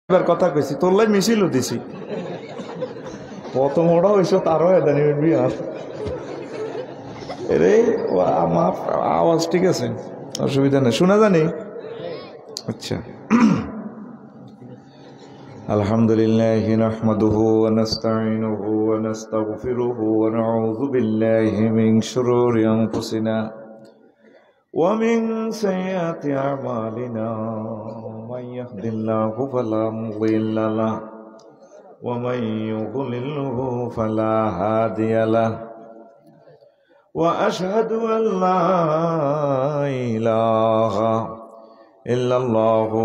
এবার কথা কইছি তোরলাই মিছিলও দিছি প্রথম ওটা হইস তারও এদানি বিয়ার রে আমার আওয়াজ ঠিক আছে অসুবিধা নেই শোনা জানি আচ্ছা আলহামদুলিল্লাহ নাহমাদুহু ওয়া নাস্তাঈনুহু ওয়া নাস্তাগফিরুহু ওয়া নাউযু বিল্লাহি মিন শুরুরি আনফুসিনা ওয়া মিন সাইয়্যাতি আ'মালিনা মান ইয়াহদিল্লাহু ফালা মুদিল্লা লাহু ওয়া মান ইউদ্লিলহু ফালা হাদিয়া লাহু ওয়া আশহাদু আল লা ইলাহা ইল্লাল্লাহু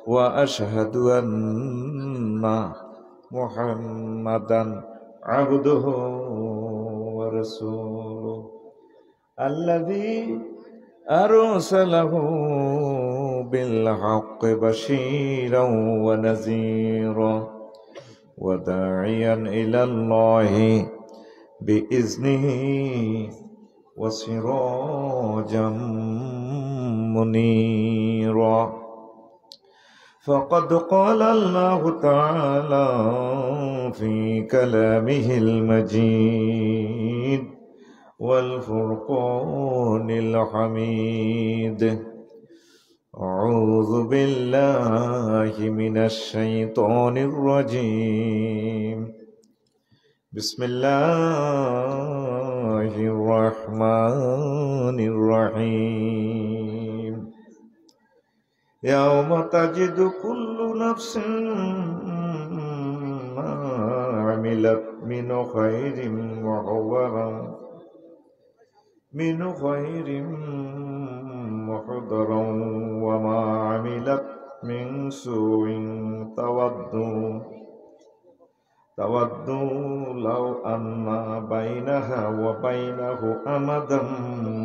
ওয়া আশহাদু আন্না মুহাম্মাদান আবদুহু ওয়া রাসূলুহু আল্লাযী আরসালাহু বিল হাক্কি বাশীরান ওয়া নাযীরা ওয়া দাঈয়ান ইলাল্লাহি বিইজনিহি ওয়া সিরাজাম মুনীরা فقد قال الله تعالى في كلامه المجيد والفرقان الحميد أعوذ بالله من الشيطان الرجيم بسم الله الرحمن الرحيم يوم تجد كل نفس ما عملت من خير محضرا وما عملت من سوء تودوا لو أن بينها وبينه أمدا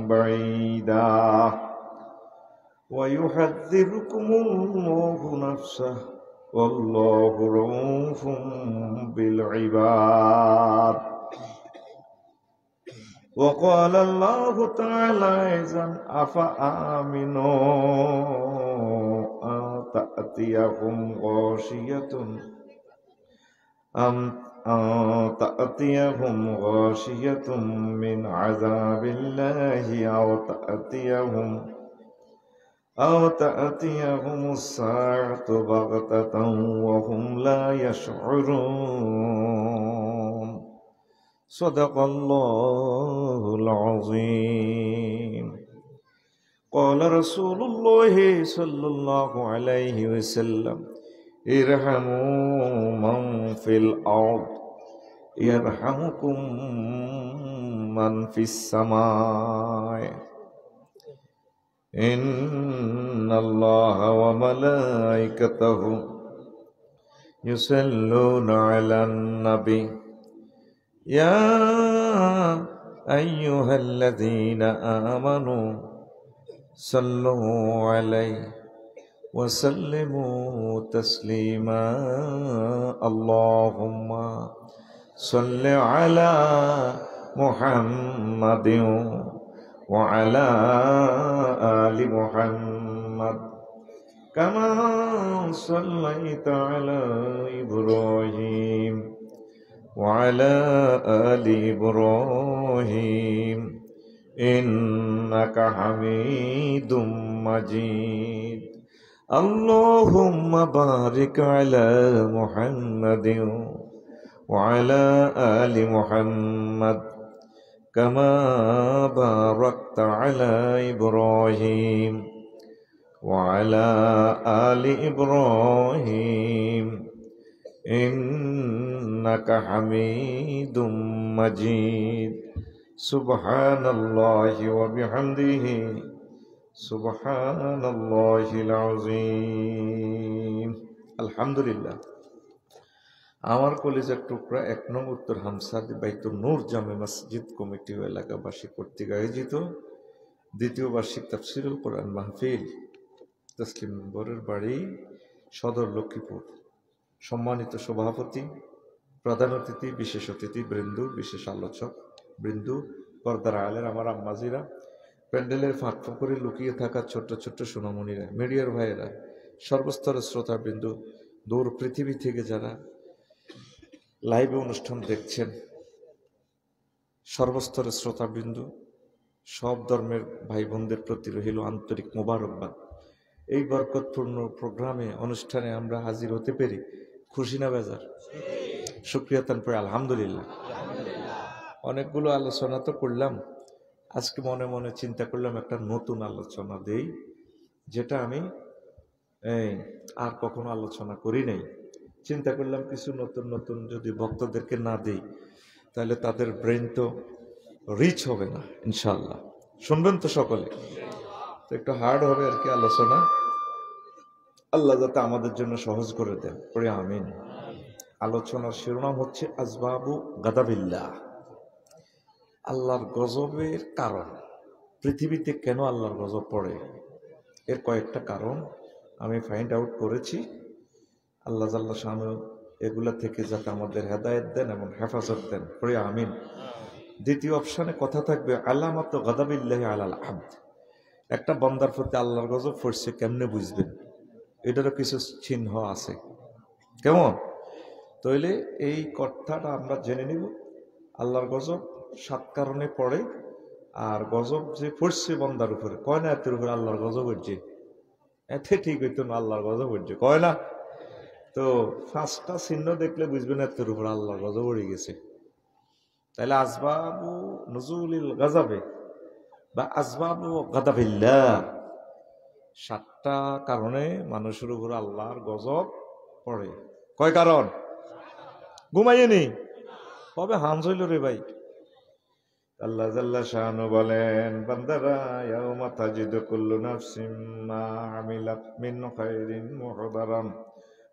بعيدا ويحذركم الله نفسه والله رؤوف بالعباد وقال الله تعالى أيضا أفآمنوا أن تأتيهم غاشية من عذاب الله أو تأتيهم الساعة بغتة وهم لا يشعرون صدق الله العظيم قال رسول الله صلى الله عليه وسلم ارحموا من في الأرض يرحمكم من في السماء إن الله وملائكته يصلون على النبي يا أيها الذين آمنوا صلوا عليه وسلموا تسليما اللهم صل على محمد وعلى آل محمد كما صليت على إبراهيم وعلى آل إبراهيم إنك حميد مجيد اللهم بارك على محمد وعلى آل محمد كما باركت على إبراهيم وعلى آل إبراهيم إنك حميد مجيد سبحان الله وبحمده سبحان الله العظيم الحمد لله আমার কলিজার টুকরা ১ নং উত্তর হামসাদ বাইতুন নূর জামে মসজিদ কমিটি ও এলাকাবাসী কর্তৃক আয়োজিত দ্বিতীয় বার্ষিক তাফসিরুল কোরআন মাহফিল তসলিম মেম্বরের বাড়ি সদর লক্ষ্মীপুর সম্মানিত সভাপতি প্রধান অতিথি বিশেষ অতিথি বৃন্দু বিশেষ আলোচক বৃন্দু পর্দার আলের আমার আম্মাজিরা প্যান্ডেলের ফাঁক ফোকরে লুকিয়ে থাকা ছোট্ট ছোট্ট সোনামণিরা মিডিয়ার ভাইয়েরা সর্বস্তরের শ্রোতাবৃন্দু দূর পৃথিবী থেকে যারা লাইভে অনুষ্ঠান দেখছেন, সর্বস্তরের শ্রোতাবিন্দু, সব ধর্মের ভাই বোনদের প্রতি রহিল আন্তরিক মোবারকবাদ। এই বরকতপূর্ণ প্রোগ্রামে অনুষ্ঠানে আমরা হাজির হতে পেরে খুশি না বেজার? শুকরিয়া তান পরে আলহামদুলিল্লাহ। অনেকগুলো আলোচনা তো করলাম, আজকে মনে মনে চিন্তা করলাম একটা নতুন আলোচনা দেই, যেটা আমি আর কখনো আলোচনা করি নাই। চিন্তা করলাম কিছু নতুন নতুন যদি ভক্তদেরকে না দিই তাহলে তাদের ব্রেন তো রিচ হবে না। ইনশাল্লাহ শুনবেন তো সকলে? তো একটু হার্ড হবে আর কি আলোচনা, আল্লাহ যাতে আমাদের জন্য সহজ করে দেন, পড়ে আমিন। আলোচনার শিরোনাম হচ্ছে আসবাবু গাদাবিল্লাহ, আল্লাহর গজবের কারণ। পৃথিবীতে কেন আল্লাহর গজব পড়ে এর কয়েকটা কারণ আমি ফাইন্ড আউট করেছি। আল্লাহ জাল্লা শানু এগুলা থেকে যাতে আমাদের হেদায়েত দেন এবং হেফাজত দেন, পড়ে আমিন। দ্বিতীয় অপশনে কথা থাকবে আলামাত গাদাবিল্লাহি আলাল আবদ, একটা বান্দার প্রতি আল্লাহর গজব পড়ছে কেমনে বুঝবেন, এটারও কিছু চিহ্ন আছে। কেমন? তাইলে এই কথাটা আমরা জেনে নিব। আল্লাহর গজব 7 কারণে পড়ে, আর গজব যে পড়ছে বান্দার উপরে, কয় না এতের উপরে আল্লাহর গজব হচ্ছে, এতে ঠিক হইতো না আল্লাহর গজব হচ্ছে, কয় না? তো 5টা চিহ্ন দেখলে বুঝবেন এতের উপর আল্লাহর গজব পড়ে গেছে। তাহলে আসবাবু নুজুলিল গাজাবে বা আসবাবু গাদাবিল্লাহ, 7টা কারণে মানুষের উপর আল্লাহর গজব পড়ে। কয় কারণ? ঘুমাইনি কবে হানজ হইল রে ভাই। আল্লাহ জাল্লা শানু বলেন, বান্দারা ইয়াউমা তাজিদু কুল্লু নাফসিম মা আমিলাত মিন খায়রিন মুহদারান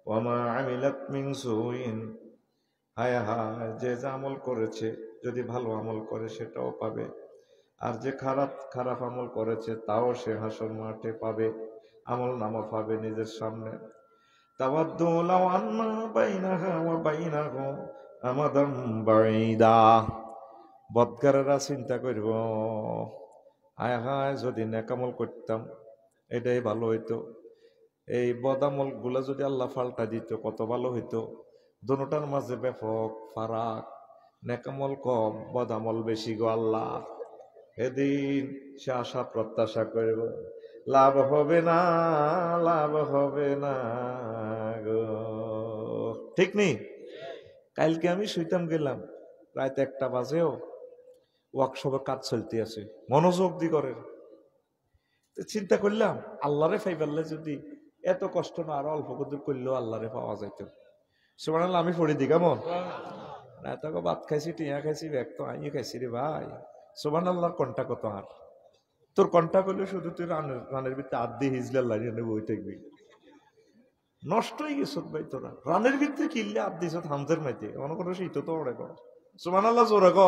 ওয়া মা আমিলাত মিন সুইন। হায় হায়, যে যা আমল করেছে, যদি ভালো আমল করে সেটাও পাবে, আর যে খারাপ খারাপ আমল করেছে তাও সে হাসর মাঠে পাবে, আমল নামা পাবে নিজের সামনে। তাওয়াদ্দু লাও আন্না বাইনাহা ওয়া বাইনাহু আমাদাম বাঈদা, বদকারেরা চিন্তা করব, হায় হায় যদি নেকামল করতাম এটাই ভালো হইতো, এই বদামল গুলা যদি আল্লাহ ফাল্টা দিত কত ভালো হইতো। দুটার মাঝে ব্যাপক ফারাক, নেকামল কম, বদামল বেশি গো আল্লাহ। এদিন সে আশা প্রত্যাশা করব, লাভ হবে না, লাভ হবে না গো। ঠিক নেই? কালকে আমি শুইতাম গেলাম রাত 1টা বাজেও, ওয়ার্কশপে কাজ চলতে আছে, মনোযোগ দি করেন। চিন্তা করলাম আল্লাহরে পাইবারলে যদি এত কষ্ট না আরো অল্প কদূর করলেও আল্লাহরে পাওয়া যাইত। সুবহানাল্লাহ, আমি পড়ি দি কেমন না, এত ভাত খাইছি, টিয়া খাইছি, ব্যাগ তো আইয়ে খাইছি রে ভাই। সুবহানাল্লাহর কণ্ঠা কত আর, তোর কণ্ঠা করলে শুধু তুই রানের ভিতরে আদি হিজলার লাইনে বই থাকবি, নষ্ট হয়ে গেছ ভাই তোরা। রানের ভিতরে কিনলে আদি হামজের মাইতে মনে করো শীত তো ওরে কর। সুবহানাল্লাহ জোরে ক।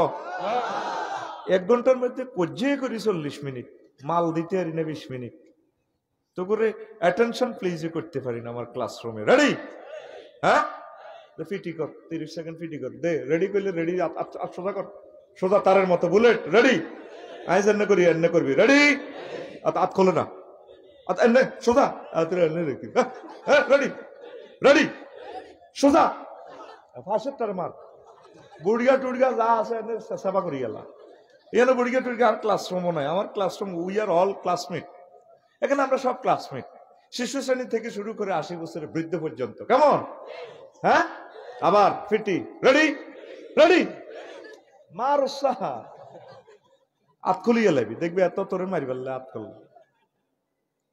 1 ঘন্টার মধ্যে পর্যায়ে করি 40 মিনিট, মাল দিতে পারি না 20 মিনিট, তো করে অ্যাটেনশন প্লিজই করতে পারি না আমার ক্লাসরুমে। রেডি? হ্যাঁ, ফিটি কর, 30 সেকেন্ড ফিটি কর দে। রেডি করলে রেডি, সোজা কর, সোজা তারের মতো বুলেট। রেডি? আইজ এনে করি, এনে করবি। রেডি? আত খোলো না, এনে সোজা, এনে রেখি। রেডি? রেডি? সোজা ফাঁসের তার মার, বুড়িয়া টুড়িয়া যা আছে এনে সেবা করি গেলা। এখানে বুড়িয়া টুড়িয়া আর ক্লাসরুমও নাই, আমার classroom, we are all classmate. এখানে আমরা সব ক্লাসমেট, শিশু শ্রেণী থেকে শুরু করে 80 বছরের বৃদ্ধ পর্যন্ত। কেমন? হ্যাঁ, আবার ফিটি। রেডি? রেডি? মার উৎসাহ, আত খুলিয়ে লাইবি, দেখবি এত তোরে মারি পারলে আত খুল।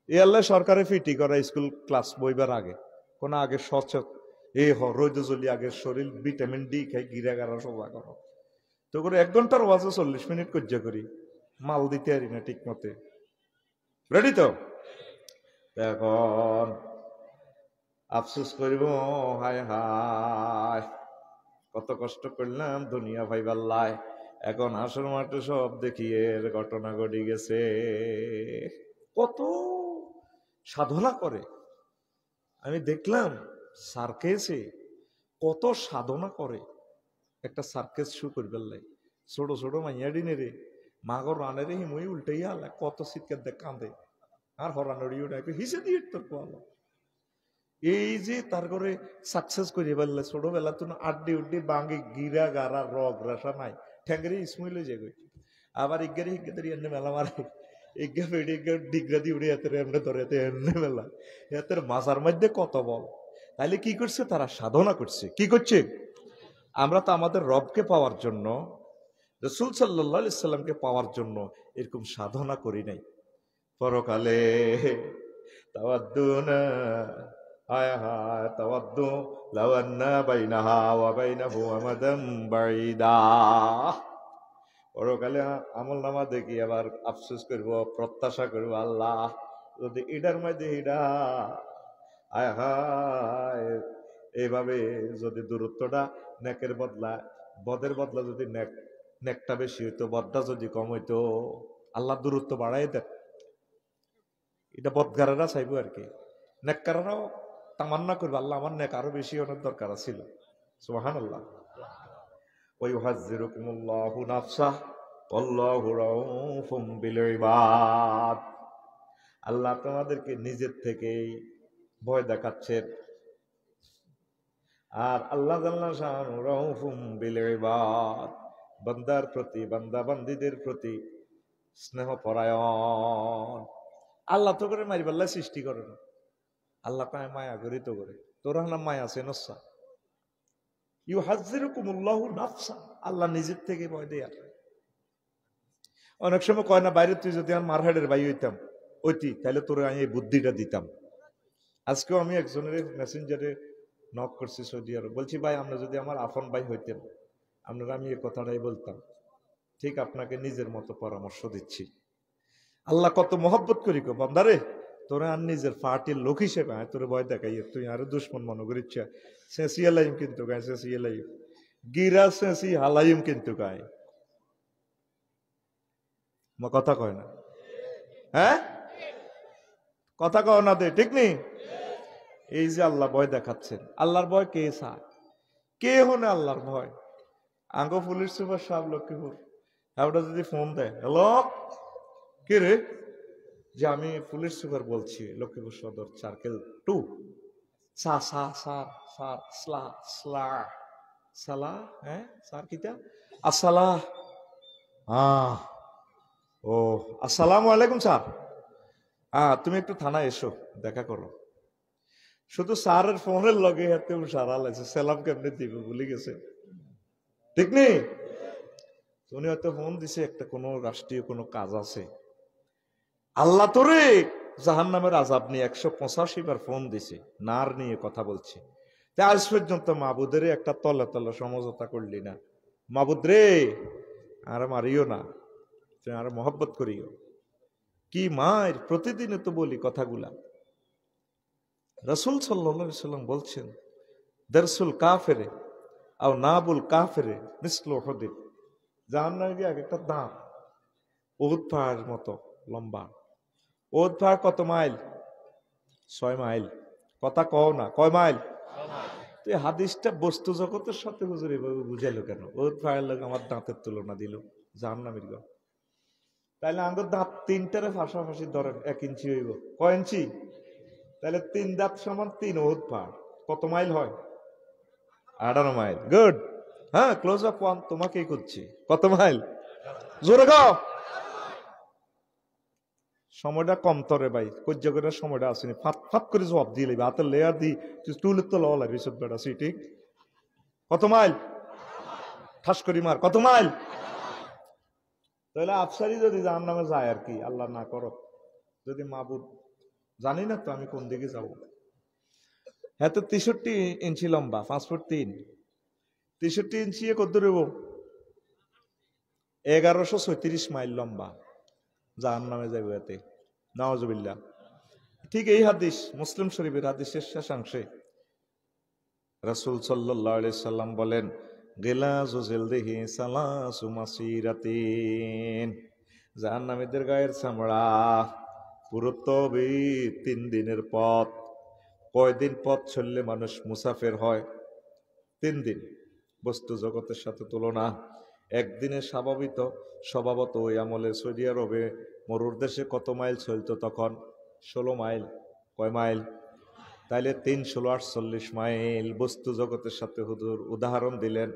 এ আল্লাহ সরকারে ফিটি করা স্কুল ক্লাস বইবার আগে, কোন আগে সচেত এই রোদ জ্বলি আগে শরীর ভিটামিন ডি খাই গিরা গাড়া সোজা করো, তো করে 1 ঘন্টার ওয়াজে 40 মিনিট কজ্জা করি, মাল দিতে পারি না ঠিক মতে। রেডি তো? এখন আফসোস করিব, হায় হায় কত কষ্ট করলাম দুনিয়া ভাইবাল্লায়, এখন হাসর মাঠে সব দেখিয়ে ঘটনা ঘটে গেছে। কত সাধনা করে আমি দেখলাম সার্কেসে, কত সাধনা করে একটা সার্কেস শু করবার লাই। ছোট ছোট মাইয়া ডিনে রে মাগর রানে রে হিমই উল্টাইয়া কত শীতকে দেখ কাঁদে, আর হরানোড়িও ডাকে হিসে দিয়ে তোর পালো। এই যে তার করে সাকসেস করে বললে ছোটবেলা তো আড্ডি উড্ডি বাঙ্গি গিরা গারা রগ রাসা নাই ঠ্যাঙ্গেরি ইসমইলে যাবে আবার ইজ্ঞারি হিজ্ঞাদের এমনি মেলা মারে ইজ্ঞা ফেডে ইজ্ঞা ডিগ্রা দিয়ে উড়ে এতে এমনি ধরে এতে এমনি মেলা এতের মাজার মধ্যে কত বল তাইলে কি করছে তারা সাধনা করছে কি করছে আমরা তো আমাদের রবকে পাওয়ার জন্য রাসূল সাল্লাল্লাহু আলাইহি সাল্লামকে পাওয়ার জন্য এরকম সাধনা করি নাই পরকালে তাওয়াদ্দুনা হায় হায় তাওয়াদ্দু লাও আন্না বাইনাহা ওয়া বাইনাহু আমাদাম বাঈদা পরকালে আমল নামা দেখি আবার আফসোস করব প্রত্যাশা করব আল্লাহ যদি এটার মধ্যে এটা হায় হায় এইভাবে যদি দূরত্বটা নেকের বদলা বদের বদলা যদি নেকটা বেশি হইতো বদটা যদি কম হইতো আল্লাহ দূরত্ব বাড়াই দেন এটা বদগারেরা চাইবো আর কি নেককারেরাও তামান্না করবে আল্লাহ আমার নেক আরো বেশি অনেক দরকার ছিল সুবহানাল্লাহ ওয়া ইউহাজ্জিরুকুমুল্লাহু নাফসা ওয়াল্লাহু রাউফুম বিল ইবাদ আল্লাহ তোমাদেরকে নিজের থেকেই ভয় দেখাচ্ছেন আর আল্লাহ জাল্লা শাআনু রাউফুম বিল ইবাদ বান্দার প্রতি বান্দা বান্দীদের প্রতি স্নেহ পরায়ণ আল্লাহ তো করে মারিবাল্লা সৃষ্টি করে না আল্লাহ তাই মায়া করি তো করে তোর নাম মায়া আছে নসা ইউহাজ্জিরুকুমুল্লাহু নাফসা আল্লাহ নিজের থেকে ভয় দেয় অনেক সময় কয় না বাইরে তুই যদি আমার মারহাটের ভাই হইতাম ওইটি তাহলে তোর আমি এই বুদ্ধিটা দিতাম আজকেও আমি একজনের মেসেঞ্জারে নক করছি সৌদি আরব বলছি ভাই আমরা যদি আমার আপন ভাই হইতেন আপনারা আমি এই কথাটাই বলতাম ঠিক আপনাকে নিজের মতো পরামর্শ দিচ্ছি আল্লাহ কত মহব্বত করি গো বান্দারে তোরা আর নিজের পার্টির লোক হিসেবে তোরে ভয় দেখাই তুই আরো দুশ্মন মনে করিচ্ছা শেষিয়া লাইম কিন্তু গায়ে শেষিয়া লাইম গিরা শেষি হালাইম কিন্তু গায়ে কথা কয় না হ্যাঁ কথা কয় না দে ঠিক নেই এই যে আল্লাহ ভয় দেখাচ্ছেন আল্লাহর ভয় কে চায় কে হনে আল্লাহর ভয় আঙ্গ পুলিশ সুপার সাহেব লক্ষ্মীপুর ওটা যদি ফোন দেয় হ্যালো কে রে যে আমি পুলিশ সুপার বলছি লক্ষ্মীপুর সদর সার্কেল 2 সা সা সার সার স্লা স্লা সালা হ্যাঁ স্যার কিটা আসসালা ও আসসালামু আলাইকুম স্যার তুমি একটু থানায় এসো দেখা করো শুধু স্যারের ফোনের লগে হাতে সারা লাগছে সালাম কেমনে দিব ভুলে গেছে ঠিক নেই উনি হয়তো ফোন দিছে একটা কোনো রাষ্ট্রীয় কোনো কাজ আছে আল্লাহ তোরে জাহান্নামের আযাব নিয়ে 185 বার ফোন দিছে নার নিয়ে কথা বলছে আজ পর্যন্ত মাবুদের একটা তলে তলে সমঝোতা করলি না মাবুদ রে আর মারিও না তুই আর মহব্বত করিও কি মায়ের প্রতিদিনে তো বলি কথাগুলা রাসূল সাল্লাল্লাহু আলাইহি সাল্লাম বলছেন দারসুল কাফেরে আও নাবুল কাফেরে মিসলু উহুদ জাহান্নামে গিয়ে একটা দাম উহুদ পাহাড়ের মতো লম্বা উহুদ পাহাড় কত মাইল 6 মাইল কথা কও না কয় মাইল তুই হাদিসটা বস্তু জগতের সাথে হুজুর এভাবে বুঝাইলো কেন উহুদ পাহাড়ের লোক আমার দাঁতের তুলনা দিল জাহান্নামের গো তাইলে আঙ্গুর দাঁত 3টারে ফাঁসাফাঁসি ধরেন 1 ইঞ্চি হইব কয় ইঞ্চি তাহলে 3 দাঁত সমান 3 উহুদ পাহাড় কত মাইল হয় 18 মাইল গুড হ্যাঁ ক্লোজ আপ ওয়ান তোমাকেই করছি কত মাইল জোরে গাও সময়টা কম তরে ভাই কজ্জা করে সময়টা আসেনি ফাত ফাত করে জবাব দিয়ে লইবে হাতের লেয়ার দি তুই টুলের তো লওয়া লাগবে সব বেটা ঠিক কত মাইল ঠাস করি মার কত মাইল তাহলে আফসারি যদি জাহান্নামে যায় আর কি আল্লাহ না করো যদি মাবুদ জানি না তো আমি কোন দিকে যাব হ্যাঁ তো 63 ইঞ্চি লম্বা 5 ফুট 3 63 ইঞ্চি কত দেব 1136 মাইল লম্বা জাহান্নামে যাবে এতে নাউজুবিল্লাহ ঠিক এই হাদিস মুসলিম শরীফের হাদিসের শেষাংশে রাসূল সাল্লাল্লাহু আলাইহি সাল্লাম বলেন গিলাজু জিলদিহি সালাসু মাসিরাতিন জাহান্নামীদের গায়ের চামড়া পুরুত্ব হবে 3 দিনের পথ কয়দিন পথ চললে মানুষ মুসাফির হয় 3 দিন বস্তু জগতের সাথে তুলনা একদিনে স্বভাবত ওই আমলে সৌদি আরবে মরুর দেশে কত মাইল চলতো তখন 16 মাইল কয় মাইল তাইলে 348 মাইল বস্তু জগতের সাথে হুজুর উদাহরণ দিলেন।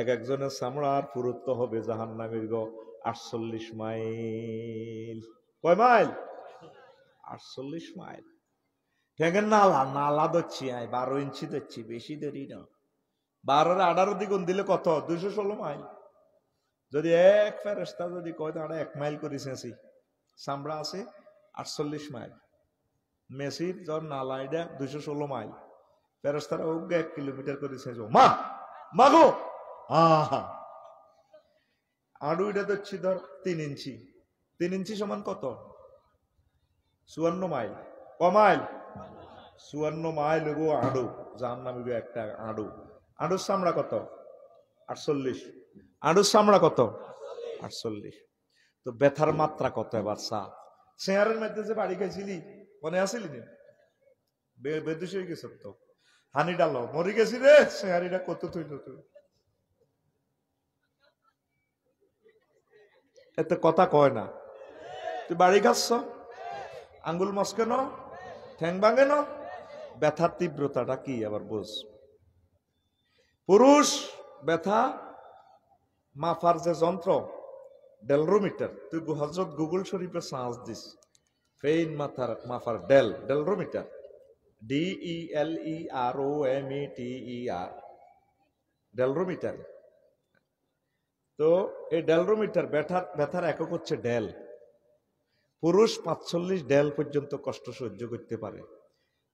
একজনের চামড়ার পুরুত্ব হবে জাহান্নামীর 48 মাইল। কয় মাইল? 48 মাইল। ঠেঙ্গের নালা নালা ধরছি, 12 ইঞ্চি ধরছি, বেশি দেরি না। 12 18 দ্বিগুণ দিলে কত? 216 মাইল। যদি এক ফেরেশতা যদি কয় তাহলে 1 মাইল করেছি, চামড়া আছে 48 মাইল। মেসির জ্বর নালা এটা 216 মাইল। ফেরেশতারা 1 কিলোমিটার করেছে। মা মাগো আহা আড়ু এটা ধরছি ধর 3 ইঞ্চি। 3 ইঞ্চি সমান কত? 54 মাইল। ক মাইল? 54 মাইল গো আড়ু। জাহান্নামী গো একটা আড়ু। আড়ুর চামড়া কত? 48। আড়ুর চামড়া কত? 48। তো ব্যথার মাত্রা কত? এবার চা শেয়ারের মধ্যে যে বাড়ি খাইছিলি মনে আসিলি না? বেদুষ হয়ে গেছ তো। হানি ডালো মরি গেছি রে, শেয়ারিটা কত তুইল তুই? এতে কথা কয় না। তুই বাড়ি খাচ্ছ, আঙ্গুল মস্কে ন, ঠ্যাং ভাঙে ন, ব্যথার তীব্রতাটা কি আবার বোঝ। পুরুষ ব্যথা মাফার যে যন্ত্র ডেলরোমিটার, তুই হযরত গুগল শরীফে সার্চ দিস, ফেইন মাফার ডেলরোমিটার, DELEROMETER, ডেলরোমিটার। তো এই ডেলরোমিটার ব্যথার একক হচ্ছে ডেল। পুরুষ 45 ডেল পর্যন্ত কষ্ট সহ্য করতে পারে।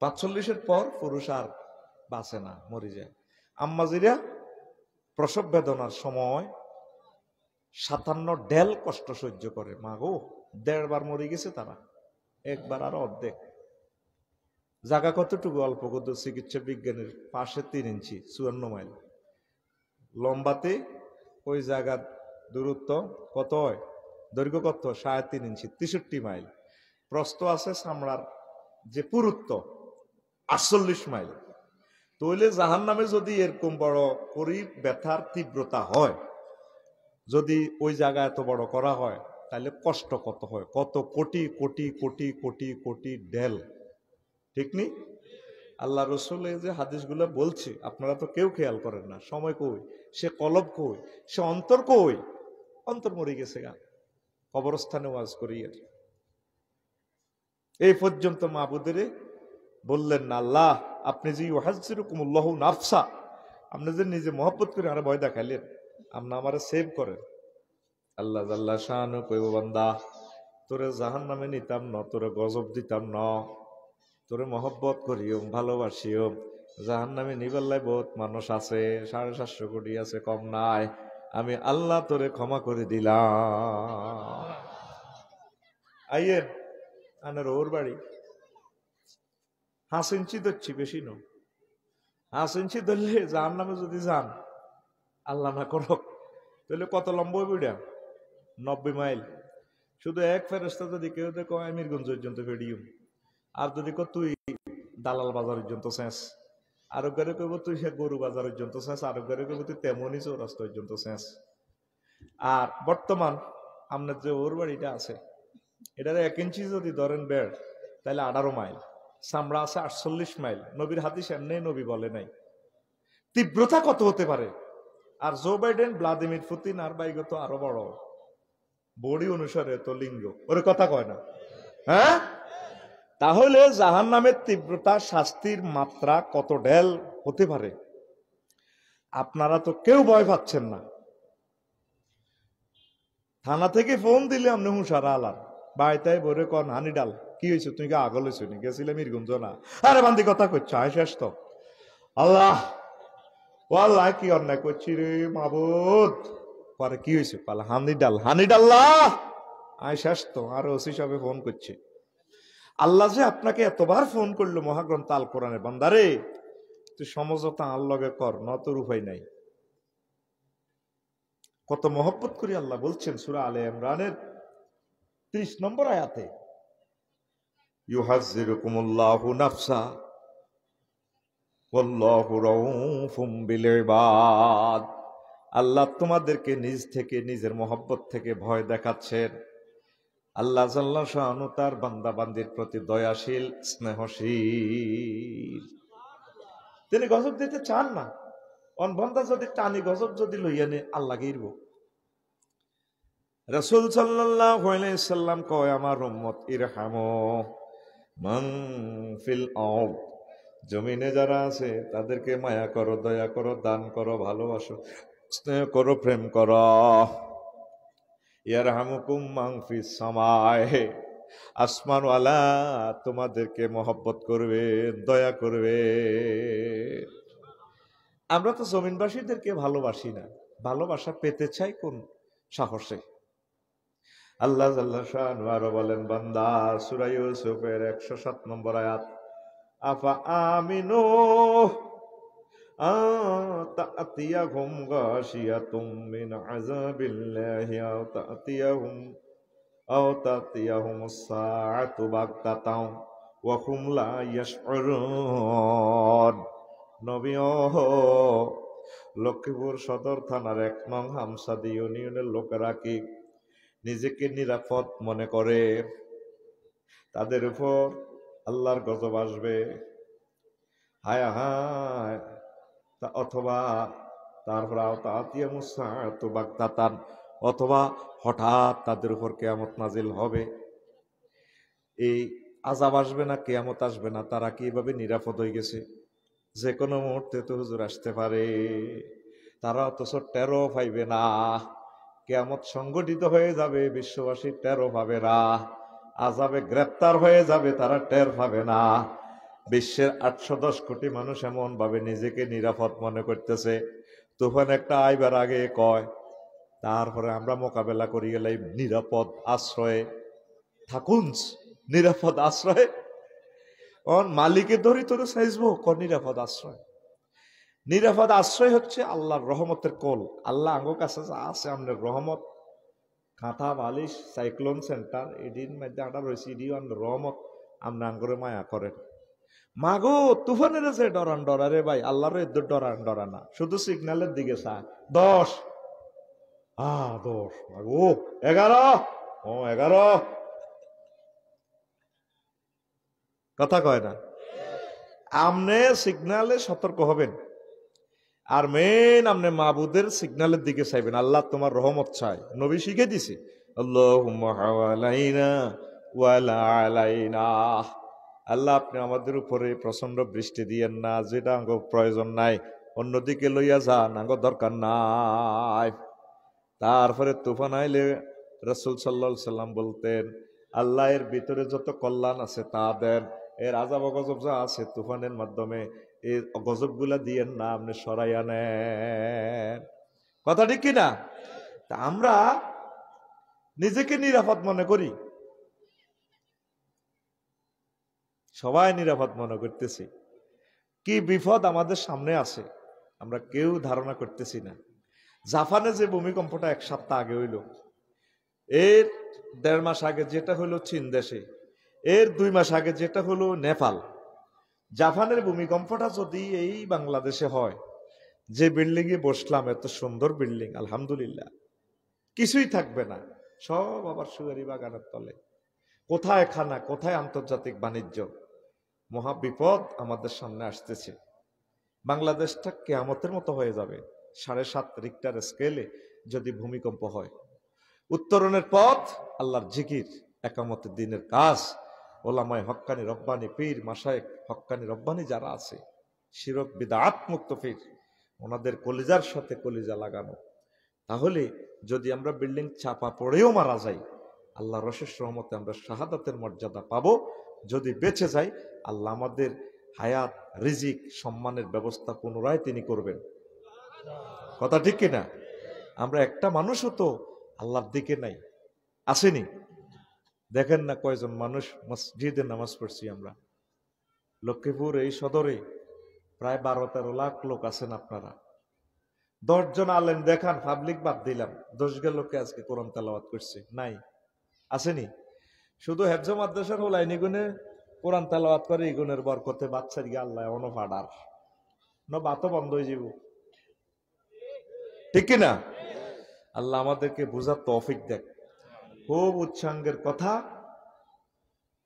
45-এর পর পুরুষ আর বাঁচে না, মরে যায়। আম্মাজিরা প্রসব বেদনার সময় 57 ডেল কষ্ট সহ্য করে। মা গো, 1.5 বার মরে গেছে তারা, একবার আর অর্ধেক। জায়গা কতটুকু? অল্প কত? চিকিৎসা বিজ্ঞানের পাশে 3 ইঞ্চি, 54 মাইল। লম্বাতে ওই জায়গার দূরত্ব কত হয়? দৈর্ঘ্য কত? 3.5 ইঞ্চি, 63 মাইল। প্রস্থ আছে চামড়ার যে পুরুত্ব 48 মাইল। তইলে জাহান্নামে যদি এরকম বড় করি ব্যথার তীব্রতা হয়, যদি ওই জায়গা এত বড় করা হয়, তাহলে কষ্ট কত হয়? কত কোটি কোটি কোটি কোটি কোটি ডেল। ঠিক নি? আল্লাহ রসুল এই যে হাদিসগুলো বলছে, আপনারা তো কেউ খেয়াল করেন না। সময় কই? সে কলব কই? সে অন্তর কই? অন্তর মরে গেছে গা, কবরস্থানে ওয়াজ করি। এই পর্যন্ত মাবুদের বললেন না আল্লাহ, আপনি যে ইউহাজ্জিরুকুমুল্লাহু নাফসা, আপনি যে নিজে মহব্বত করে আরে ভয় দেখাইলেন, আপনি আমারে সেভ করেন। আল্লাহ জাল্লা শানু কইব, বান্দা তোরে জাহান্নামে নিতাম না, তোরে গজব দিতাম না, তোরে মহব্বত করিও, ভালোবাসিও। জাহান্নামে নিবাল্লাই বহুত মানুষ আছে, 750 কোটি আছে, কম নাই। আমি আল্লাহ তোরে ক্ষমা করে দিলাম। আইয়েন আনার ওর বাড়ি 5 ইঞ্চি ধরছি, বেশি ন। 5 ইঞ্চি ধরলে জাহান্নামে যদি যান, আল্লাহ না করক, তাহলে কত লম্বা হইবে? 90 মাইল। শুধু এক ফেরেশতা যদি কেউ দেখো আমিরগঞ্জ পর্যন্ত ফেডিও, আর যদি তুই দালাল বাজার পর্যন্ত শেষ, আরোগ্যরে কইব তুই গরু বাজার পর্যন্ত শেষ, আরোগ্যরে কইব তুই তেমনই চৌরাস্তা পর্যন্ত শেষ। আর বর্তমান আপনার যে ওর বাড়িটা আছে, এটার 1 ইঞ্চি যদি ধরেন বেড়, তাহলে 18 মাইল। চামড়া আছে 48 মাইল। নবীর হাদিস এমনি নবী বলে নাই। তীব্রতা কত হতে পারে? আর জো বাইডেন, ভ্লাদিমির পুতিন আর বাইগত আরো বড় বডি অনুসারে তো লিঙ্গ, ওর কথা কয় না। হ্যাঁ, তাহলে জাহান্নামের তীব্রতা, শাস্তির মাত্রা কত ঢেল হতে পারে? আপনারা তো কেউ ভয় পাচ্ছেন না। থানা থেকে ফোন দিলে আপনি হুঁশারা আলার বাড়িতে বলে কন, হানি ডাল কি হয়েছে? তুই কি আগল হয়েছ নি? গেছিলাম মিরগঞ্জ না। আরে বান্দি কথা করছো, আয় শেষ তো। আল্লাহ ও আল্লাহ, কি অন্যায় করছি রে মাবুদ। পরে কি হয়েছে? পালা হানি ডাল, হানি ডাল্লাহ, আয় শেষ তো। আর ওসি সাহেব ফোন করছে। আল্লাহ যে আপনাকে এতবার ফোন করলো মহাগ্রন্থ আল কোরআনে, বান্দারে তুই সমঝোতা আল লগে কর, ন তোর উপায় নাই। কত মহব্বত করি আল্লাহ বলছেন সূরা আলে ইমরানের 30 নম্বর আয়াতে, ইউহাজ্জিরুকুমুল্লাহু নাফসা ওয়াল্লাহু রাউফুম বিল ইবাদ। আল্লাহ তোমাদেরকে নিজ থেকে, নিজের মহব্বত থেকে ভয় দেখাচ্ছেন। আল্লাহ জাল্লা শাআনু তার বান্দা বান্দির প্রতি দয়াশীল, স্নেহশীল। তিনি গজব দিতে চান না। অনবন্দা যদি টানি গজব যদি লইয়া নে আল্লাহ গিরব। রাসূল সাল্লাল্লাহু আলাইহি সাল্লাম কয়, আমার উম্মত ইরহামু মান ফিল আরদ, জমিনে যারা আছে তাদেরকে মায়া করো, দয়া করো, দান করো, ভালোবাসো, স্নেহ করো, প্রেম করো। ইয়ারহামুকুম মান ফিস সামায়ে, আসমানওয়ালা তোমাদেরকে মহব্বত করবে, দয়া করবে। আমরা তো জমিনবাসীদেরকে ভালোবাসি না, ভালোবাসা পেতে চাই কোন সাহসে? আল্লাহ জাল্লা শাআনহু আরো বলেন, বান্দা সূরা ইউসুফের 107 নম্বর আয়াত, আফা আমিনু তা'তিয়াহুম গাশিয়াতুম মিন আযাবিল্লাহি আও তা'তিয়াহুমুস সাআতু বাগতাতাও ওয়া হুম লা ইয়াশউরুন। নবী ও লক্ষ্মীপুর সদর থানার 1 নং হামসাদি ইউনিয়নের লোকেরা কি নিজেকে নিরাপদ মনে করে? তাদের উপর আল্লাহর গজব আসবে, হায় হায়। অথবা তারপর অথবা হঠাৎ তাদের উপর কিয়ামত নাজিল হবে। এই আযাব আসবে না, কিয়ামত আসবে না, তারা কি এভাবে নিরাপদ হয়ে গেছে? যে কোনো মুহূর্তে তো হুজুর আসতে পারে। তারা অথচ টেরও পাইবে না। কিয়ামত সংগঠিত হয়ে যাবে, বিশ্ববাসী টেরও পাবে না। আযাবে গ্রেপ্তার হয়ে যাবে, তারা টের পাবে না। বিশ্বের 810 কোটি মানুষ এমন ভাবে নিজেকে নিরাপদ মনে করতেছে, তুফান একটা আইবার আগে কয়, তারপরে আমরা মোকাবেলা করি গেলাই নিরাপদ আশ্রয়ে থাকুন, নিরাপদ আশ্রয়ে। মালিকের ধরি তোরে চাইজবো নিরাপদ আশ্রয়। নিরাপদ আশ্রয় হচ্ছে আল্লাহর রহমতের কোল। আল্লাহ আঙ্গো কাছে যা আছে আমাদের রহমত, কাঁথা বালিশ সাইক্লোন সেন্টার এদিন মধ্যে আটা রয়েছে, এডি রহমত আমরা আঙ্গরে মায়া করেন। মাগো তুফানের আছে ডরান ডরা রে ভাই, আল্লাহর এদের ডরান ডরা না, শুধু সিগন্যালের দিকে চায়। 10 10 মাগো 11 11 কথা কয় না। আমনে সিগন্যালে সতর্ক হবেন, আর মেন আমনে মাবুদের সিগন্যালের দিকে চাইবেন। আল্লাহ তোমার রহমত চাই, নবী শিখে দিছে, আল্লাহুম্মা হাওয়ালাইনা ওয়ালা আলাইনা। আল্লাহ আপনি আমাদের উপরে প্রচন্ড বৃষ্টি দিয়েন না, যেটা আঙ্গ প্রয়োজন নাই অন্যদিকে লইয়া যান, আঙ্গ দরকার নাই। তারপরে তুফান আইলে রাসূল সাল্লাল্লাহু আলাইহি সাল্লাম বলতেন, আল্লাহ এর ভিতরে যত কল্যাণ আছে তা দেন, এর আযাব গজব যা আছে তুফানের মাধ্যমে এই গজবগুলা দিয়েন না, আপনি সরাইয়া নেন। কথা ঠিক কিনা? তা আমরা নিজেকে নিরাপদ মনে করি, সবাই নিরাপদ মনে করতেছি। কি বিপদ আমাদের সামনে আছে আমরা কেউ ধারণা করতেছি না। জাপানে যে ভূমিকম্পটা 1 সপ্তাহ আগে হইল, এর 1.5 মাস আগে যেটা হলো চীন দেশে, এর 2 মাস আগে যেটা হলো নেপাল। জাপানের ভূমিকম্পটা যদি এই বাংলাদেশে হয়, যে বিল্ডিং এ বসলাম, এত সুন্দর বিল্ডিং, আলহামদুলিল্লাহ কিছুই থাকবে না, সব আবার সুগারি বাগানের তলে। কোথায় খানা, কোথায় আন্তর্জাতিক বাণিজ্য? মহা বিপদ আমাদের সামনে আসতেছে। বাংলাদেশটা কিয়ামতের মতো হয়ে যাবে 7.5 রিক্টার স্কেলে যদি ভূমিকম্প হয়। উত্তরণের পথ আল্লাহর জিকির, একামতের দিনের কাজ, ওলামায়ে হক্কানি রব্বানি, পীর মাশায়েখ হক্কানি রব্বানি যারা আছে, শিরক বিদআত মুক্ত পীর, ওনাদের কলিজার সাথে কলিজা লাগানো। তাহলে যদি আমরা বিল্ডিং চাপা পড়েও মারা যাই, আল্লাহর অশেষ রহমতে আমরা শাহাদাতের মর্যাদা পাবো। যদি বেঁচে যাই, আল্লাহ আমাদের হায়াত, রিজিক, সম্মানের ব্যবস্থা পুনরায় তিনি করবেন। কথা ঠিক কিনা? আমরা একটা মানুষও তো আল্লাহর দিকে নাই, আসেনি। দেখেন না কয়জন মানুষ মসজিদে নামাজ পড়ছি আমরা। লক্ষ্মীপুর এই সদরে প্রায় 12-13 লাখ লোক আছেন আপনারা। 10 জন আলেম দেখান, পাবলিক বাদ দিলাম, 10 লোকে আজকে কোরআন তেলাওয়াত করছে, নাই? আসেনি? শুধু হেফজ মাদ্রাসার হোলাইনি গুনে কোরআন তেলাওয়াত করে, এই গুণের বরকতে বাচ্চার গিয়ে আল্লাহ অন ফাডার না বাতও বন্ধ হয়ে যাব। ঠিক কিনা? আল্লাহ আমাদেরকে বুঝার তৌফিক দেখ। খুব উচ্চাঙ্গের কথা।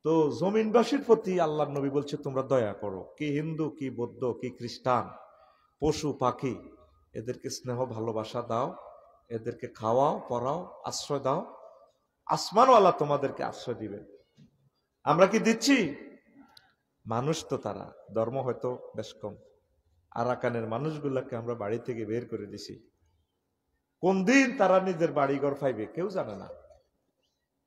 তো জমিনবাসীর প্রতি আল্লাহর নবী বলছে তোমরা দয়া করো, কি হিন্দু কি বৌদ্ধ কি খ্রিস্টান, পশু পাখি, এদেরকে স্নেহ ভালোবাসা দাও, এদেরকে খাওয়াও পরাও আশ্রয় দাও, আসমানওয়ালা তোমাদেরকে আশ্রয় দিবে। আমরা কি দিচ্ছি? মানুষ তো তারা, ধর্ম হয়তো বেশ কম। আরাকানের মানুষগুলাকে আমরা বাড়ি থেকে বের করে দিছি। কোন দিন তারা নিজের বাড়িঘর পাইবে কেউ জানে না।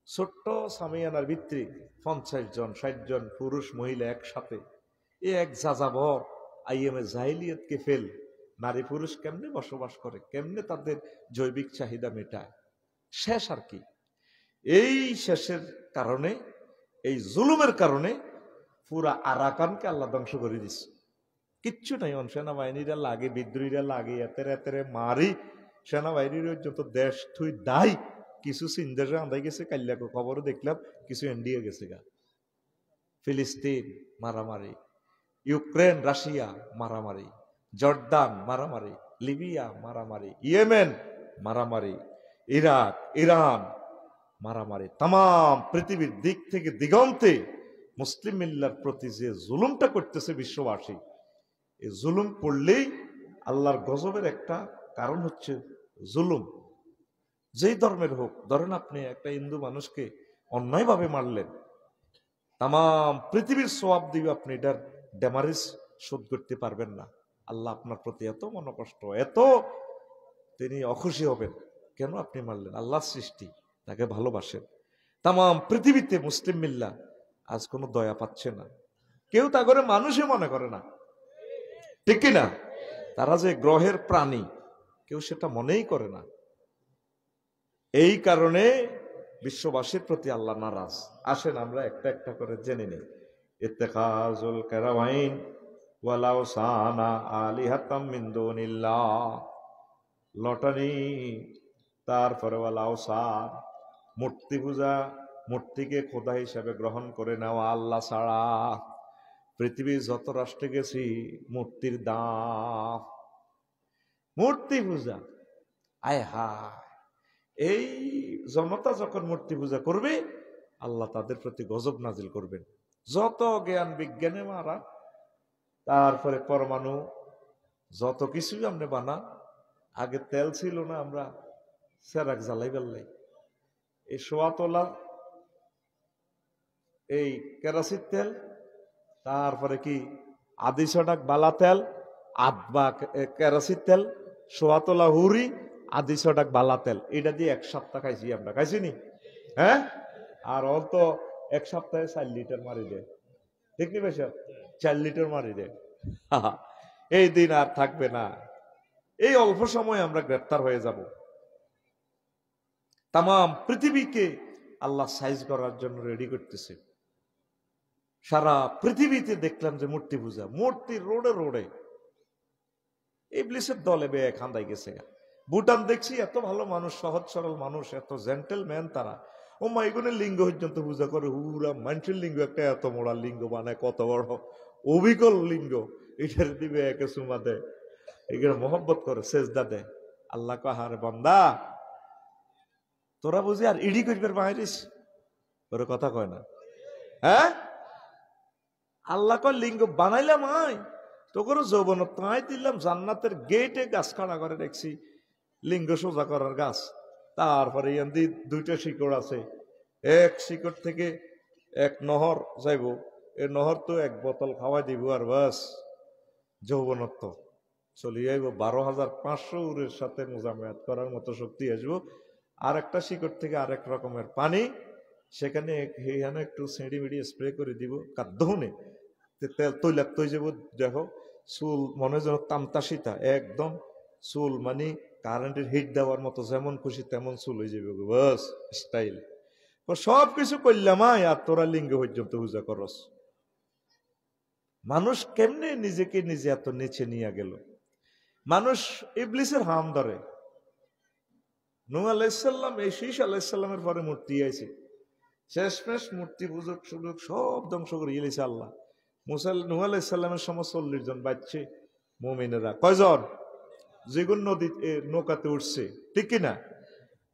ছোট্ট সামিয়ানার ভিত্তি 50 জন 60 জন পুরুষ মহিলা একসাথে, এক যাযাবর আইএমএ জাহিলিয়াতকে ফেল। নারী পুরুষ কেমনে বসবাস করে, কেমনে তাদের জৈবিক চাহিদা মেটায়, শেষ আর কি। এই শেষের কারণে, এই জুলুমের কারণে পুরা আরাকানকে আল্লাহ ধ্বংস করে দিচ্ছে। কিচ্ছু নাই। সেনাবাহিনীরা লাগে, বিদ্রোহীরা লাগে, এতেরে মারি সেনাবাহিনীর যত দেশ থুই দায়। কিছু সিন্দেশে আন্দাই গেছে, কাল্যাকে খবরও দেখলাম, কিছু ইন্ডিয়া গেছে গা। ফিলিস্তিন মারামারি, ইউক্রেন রাশিয়া মারামারি, জর্দান মারামারি, লিবিয়া মারামারি, ইয়েমেন মারামারি, ইরাক ইরান মারামারি। তাম পৃথিবীর দিক থেকে দিগন্তে মুসলিম মিল্লার প্রতি যে জুলুমটা করতেছে বিশ্ববাসী, এই জুলুম করলেই আল্লাহর গজবের একটা কারণ হচ্ছে জুলুম। যেই ধর্মের হোক, ধরেন আপনি একটা হিন্দু মানুষকে অন্যায়ভাবে মারলেন, তাম পৃথিবীর সওয়াব দিবে, আপনি এটার ড্যামারেজ শোধ করতে পারবেন না। আল্লাহ আপনার প্রতি এত মনোকষ্ট, এত তিনি অখুশি হবেন। কেন আপনি মারলেন? আল্লাহর সৃষ্টি, তাকে ভালোবাসেন। তাম পৃথিবীতে মুসলিম মিল্লা আজ কোনো দয়া পাচ্ছে না। কেউ তা করে মানুষই মনে করে না, ঠিক কিনা? তারা যে গ্রহের প্রাণী, কেউ সেটা মনেই করে না। এই কারণে বিশ্ববাসীর প্রতি আল্লাহ নারাজ। আসেন আমরা একটা একটা করে জেনে নিই। ইত্তেখাজুল কারাওয়াইন ওয়ালাউ সানা আলিহাতাম মিন দুনিল্লাহ, লটারি, তারপরে ওয়ালাউ সান, মূর্তি পূজা, মূর্তিকে খোদা হিসাবে গ্রহণ করে নেওয়া আল্লাহ ছাড়া। পৃথিবীর যত রাষ্ট্রে গেছি মূর্তির দাম, মূর্তি পূজা, আয় হায়। এই জনতা যখন মূর্তি পূজা করবে, আল্লাহ তাদের প্রতি গজব নাজিল করবেন। যত জ্ঞান বিজ্ঞানে মারা, তারপরে পরমাণু, যত কিছু আপনি বানা। আগে তেল ছিল না, আমরা সেরাক জ্বালাই বেললাই। এই সোয়াতলা, এই কেরাসিন তেল, তারপরে কি আদি সডাক বালা তেল, আধবা কেরাসিন তেল, সোয়াতলা হুরি, আদি সডাক বালা তেল, এটা দিয়ে 1 সপ্তাহ খাইছি আমরা, খাইছি নি? হ্যাঁ। আর অত 1 সপ্তাহে 4 লিটার মারি দেয়, ঠিক নি বেশ? 4 লিটার মারি দেয়। এই দিন আর থাকবে না। এই অল্প সময় আমরা গ্রেপ্তার হয়ে যাব। তাম পৃথিবীকে আল্লাহ সাইজ করার জন্য রেডি করতেছে। সারা পৃথিবীতে দেখলাম যে মূর্তি পূজা, মূর্তি রোডে রোডে। ইবলিসের দলে বে খান্দাই গেছে। ভুটান দেখছি, এত ভালো মানুষ, সহজ সরল মানুষ, এত জেন্টেলম্যান তারা। ও মা, এগুলো লিঙ্গ পর্যন্ত পূজা করে। হুরা মানুষের লিঙ্গ একটা এত মোড়া লিঙ্গ বানায়, কত বড় অবিকল লিঙ্গ, এটার দিবে একে সুমা দেয়, এগুলো মহব্বত করে, সেজদা দেয়। আল্লাহ কাহারে বান্দা, তোরা বুঝি আর ইডি করবার বাইরিস? ওর কথা কয় না, হ্যাঁ? আল্লাহ কয় লিঙ্গ বানাইলাম, আয় তোর যৌবন তাই দিলাম, জান্নাতের গেটে গাছ খাড়া করে দেখছি, লিঙ্গ সোজা করার গাছ। তারপরে ইয়ান্দি 2টা শিকড় আছে, এক শিকড় থেকে এক নহর যাইব, এ নহর তো 1 বোতল খাওয়াই দিব, আর বাস যৌবনত্ব চলে যাইব। 12,500 উরের সাথে মোজামেয়াত করার মতো শক্তি আসবো। আর একটা শিকড় থেকে আরেক রকমের পানি, সেখানে একটু ছেড়ি মিড়ি স্প্রে করে দিব, কাদ্দহনে তেল তৈলাক্ত হয়ে যাব। দেখো চুল মনে যেন তামতাসিতা, একদম চুল মানে কারেন্টের হিট দেওয়ার মতো, যেমন খুশি তেমন চুল হয়ে যাবে, বাস স্টাইল। সব কিছু করলাম, আর তোরা লিঙ্গ পর্যন্ত পূজা করস। মানুষ কেমনে নিজেকে নিজে এত নিচে নিয়ে গেল? মানুষ ইবলিসের হাম ধরে। নূহ আলাইহিসসালাম, এই শীষ আলাইহিসসালামের পরে মূর্তি আইছে, শেষমেশ মূর্তি পূজক সুযোগ সব ধ্বংস করে গেছে আল্লাহ। নূহ আলাইহিসসালামের সময় 40 জন বাচ্চে মুমিনেরা, কয়জন? যেগুন নদী নৌকাতে উঠছে, ঠিক কিনা?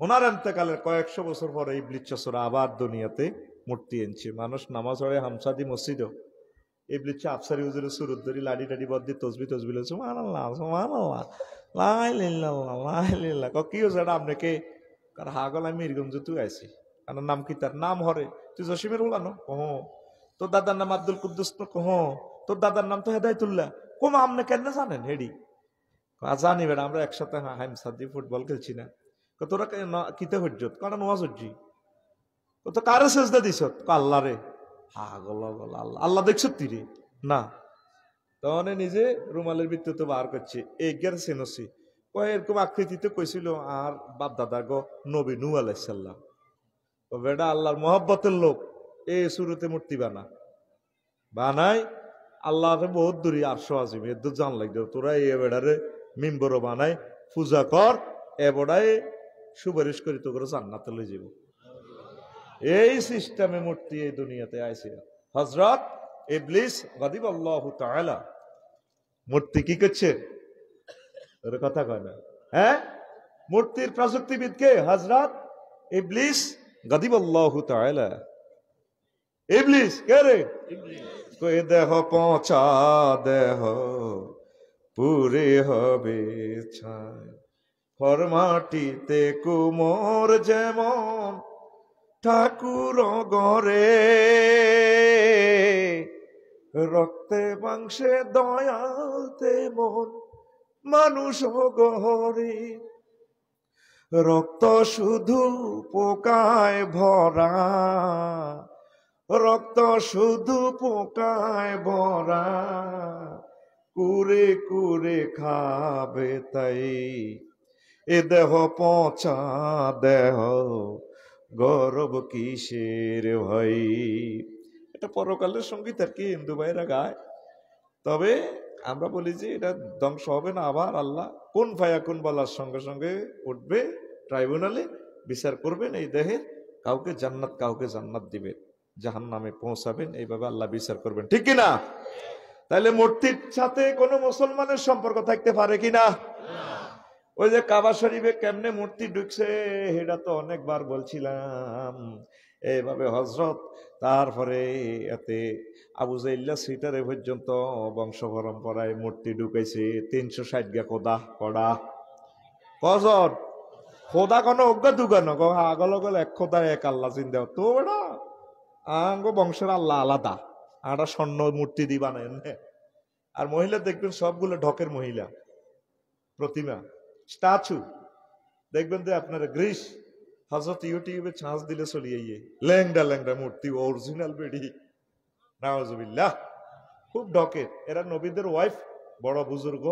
ওনার এন্তেকালের কয়েকশো বছর পরে ইবলিস চসরা আবার দুনিয়াতে মূর্তি এনেছে। মানুষ নামাজ পড়ে হামসাদি মসজিদও ইবলিস আফসারি হুজুরের সুরত ধরি লাডি টাডি বদ্দি তসবি তসবি সুবহানাল্লাহ সুবহানাল্লাহ লা ইলাহা লা ইলাহা কি হচ্ছে এটা আপনাকে কার হাগল আমি মিরগঞ্জ তুই আইছি কারণ নাম কি তার নাম হরে তুই জসিমের উলানো কহ তোর দাদার নাম আব্দুল কুদ্দুস কহ তোর দাদার নাম তো হেদায়তুল্লাহ কোমা আপনি কেন জানেন হেডি জানি বেড়া আমরা একসাথে হামসাদি ফুটবল খেলছি না তোরা কিতে হজ্জত কারণ ওয়াজ হজ্জি তো কারে সেজদা দিছ আল্লাহ রে হাগল আল্লাহ আল্লাহ দেখছ তীরে না তখন নিজে রুমালের ভিত্তিতে বার করছে এগের সেনসি কয় এরকম আকৃতিতে কইছিল আর বাপ দাদা গো নবী নূহ আলাইহিস সালাম ও বেটা আল্লাহর মহব্বতের লোক এই শুরুতে মূর্তি বানাই আল্লাহর বহুত দূরে 800 আজিম এর তো জান লাগবে তোরা এই বেড়ারে মিম্বর বানাই পূজা কর এ বেড়ায় সুপারিশ করি তো করে জান্নাতে লই যাব এই সিস্টেমে মূর্তি এই দুনিয়াতে আইছে হযরত ইবলিস গাদিবাল্লাহু তাআলা মূর্তি কি করছে ওর কথা কয় না হ্যাঁ মূর্তির প্রযুক্তিবিদ কে হযরত ইবলিস গাদিবাল্লাহু তাআলা ইবলিস কে রে কই দেহ পৌঁছা দেহ পুরে হবে ছাই ফরমাটিতে কুমোর যেমন ঠাকুর গরে রক্তে মাংসে দয়ালতে মন মানুষ গহরে রক্ত শুধু পোকায় ভরা রক্ত শুধু পোকায় ভরা কুরে কুরে খাবে তাই এ দেহ পচা দেহ গৌরব কিসের ভাই এটা পরকালের সঙ্গীত আর কি হিন্দু ভাইরা গায় তবে আমরা বলি যে এটা ধ্বংস হবে না আবার আল্লাহ কোন ফায়া কোন বলার সঙ্গে সঙ্গে উঠবে ট্রাইব্যুনালে বিচার করবেন এই দেহের কাউকে জান্নাত দিবেন জাহান্নামে পৌঁছাবেন এইভাবে আল্লাহ বিচার করবেন ঠিক কিনা তাহলে মূর্তির সাথে কোনো মুসলমানের সম্পর্ক থাকতে পারে কিনা ওই যে কাবা শরীফে কেমনে মূর্তি ঢুকছে এটা তো অনেকবার বলছিলাম এইভাবে হযরত তারপরে এতে আবু জাইল্লা সিটারে পর্যন্ত বংশ পরম্পরায় মূর্তি ঢুকাইছে 360 গা কড়া কজন খোদা কোনো অজ্ঞা দুগানো আগল আগল এক খোদা এক আল্লাহ চিন্তা তো বেড়া আঙ্গ বংশের আল্লাহ আলাদা আটা স্বর্ণ মূর্তি দিবা না আর মহিলা দেখবেন সবগুলো ঢকের মহিলা প্রতিমা স্ট্যাচু দেখবেন যে আপনারা গ্রিস হযরত ইউটিউবে ছাঁচ দিলে চলিয়ে ল্যাংডা ল্যাংডা মূর্তি অরিজিনাল বেডি নাউজুবিল্লাহ খুব ঢকের এরা নবীদের ওয়াইফ বড় বুজুর্গ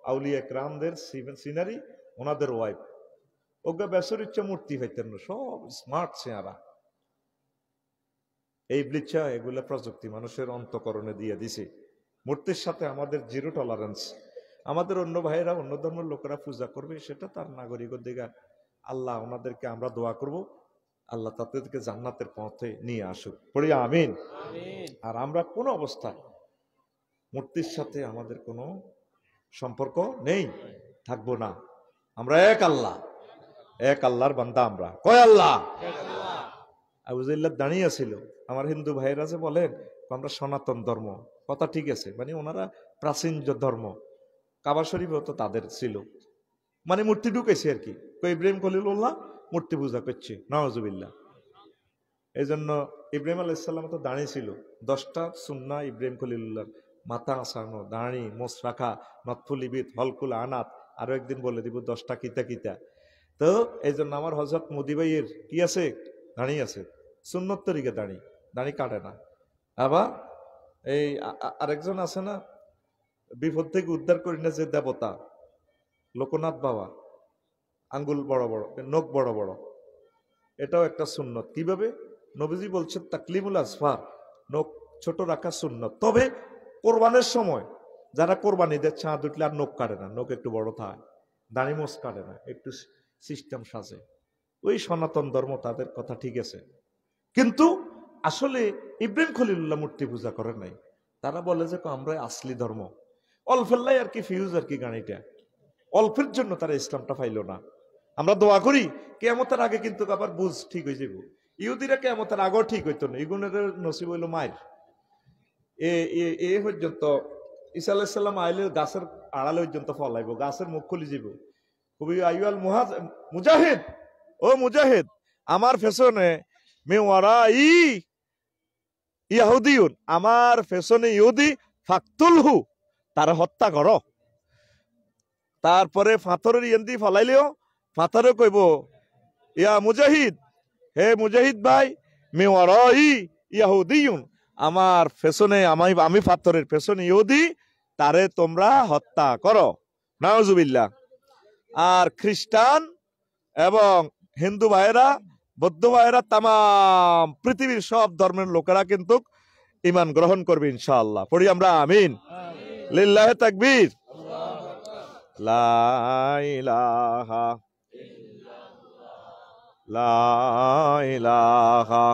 আউলিয়া একরামদের সিনারি ওনাদের ওয়াইফ ওগা বেসর ইচ্ছা মূর্তি হইতেন না সব স্মার্ট চেহারা এই ব্লিচা এগুলা প্রযুক্তি মানুষের অন্তঃকরণে দিয়ে দিছে মূর্তির সাথে আমাদের জিরো টলারেন্স আমাদের অন্য ভাইয়েরা অন্য ধর্মের লোকেরা পূজা করবে সেটা তার নাগরিক অধিকার আল্লাহ ওনাদেরকে আমরা দোয়া করব আল্লাহ তাদেরকে জান্নাতের পথে নিয়ে আসুক পড়ি আমিন আর আমরা কোন অবস্থায় মূর্তির সাথে আমাদের কোনো সম্পর্ক নেই থাকবো না আমরা এক আল্লাহর বান্দা আমরা কয় আল্লাহ আবু জাইল্লাহ দাঁড়িয়ে ছিল আমার হিন্দু ভাইয়েরা যে বলেন আমরা সনাতন ধর্ম কথা ঠিক আছে মানে ওনারা প্রাচীন ধর্ম কাবা শরীফও তো তাদের ছিল মানে মূর্তি ঢুকেছে আর কি ইব্রাহিম খলিলুল্লাহ মূর্তি পূজা করছে নাউজুবিল্লাহ এই জন্য ইব্রাহিম আলাইহিস সালাম তো দাঁড়িয়ে ছিল 10টা সুন্নাহ ইব্রাহিম খলিলুল্লাহর মাথা আসানো দাঁড়ি মোস রাখা নতফুল ইবিদ হলকুল আনাত আরো একদিন বলে দিব 10টা কিতা তো এই জন্য আমার হযরত মোদি ভাইয়ের কি আছে দাঁড়িয়ে আছে সুন্নত তরিকে দাঁড়ি কাটে না আবার এই আরেকজন আছে না বিপদ থেকে উদ্ধার করি না যে দেবতা লোকনাথ বাবা আঙ্গুল বড় বড় নখ বড় বড় এটাও একটা সুন্নত কিভাবে নবীজি বলছেন তাকলিমুল আসফার নখ ছোট রাখা সুন্নত তবে কোরবানের সময় যারা কোরবানি দেয় চাঁদ উঠলে আর নখ কাটে না নখ একটু বড় থাকে দাড়ি মোষ কাটে না একটু সিস্টেম সাজে ওই সনাতন ধর্ম তাদের কথা ঠিক আছে কিন্তু আসলে ইব্রাহিম খলিলুল্লাহ মূর্তি পূজা করে নাই তারা বলে যে আমরা আসলি ধর্ম অল্পেল্লাই আর কি ফিউজ আর কি গাড়িটা অল্পের জন্য তারা ইসলামটা পাইল না আমরা দোয়া করি কিয়ামতের আগে কিন্তু আবার বুঝ ঠিক হয়ে যাব। ইহুদিরা কিয়ামতের আগেও ঠিক হইতো না, ইগুনের নসিব হইল মায়ের। এ পর্যন্ত ঈসা আলাইহিস সালাম আইলে গাছের আড়ালে পর্যন্ত ফলাইব, গাছের মুখ খুলি যাব। কবি আইয়াল মুজাহিদ, ও মুজাহিদ, আমার পেছনে মেওয়ারা ইয়াহুদিউন, আমার পেছনে ইহুদি, ফাকতুলহু, তার হত্যা করো। তারপরে ফাথরের ইয়েন্দি ফলাইলেও ফাথরে কইব ইয়া মুজাহিদ, হে মুজাহিদ ভাই, মেওয়ারা ইয়াহুদিউন, আমার পেছনে আমি ফাথরের পেছনে ইহুদি, তারে তোমরা হত্যা করো। নাউজুবিল্লাহ। আর খ্রিস্টান এবং হিন্দু ভাইয়েরা, বৌদ্ধ ভাইয়েরা, তাম পৃথিবীর সব ধর্মের লোকেরা কিন্তু ঈমান গ্রহণ করবে ইনশাআল্লাহ। পড়ি আমরা আমিন। লিল্লাহি তাকবীর। লা ইলাহা ইল্লাল্লাহ, লা ইলাহা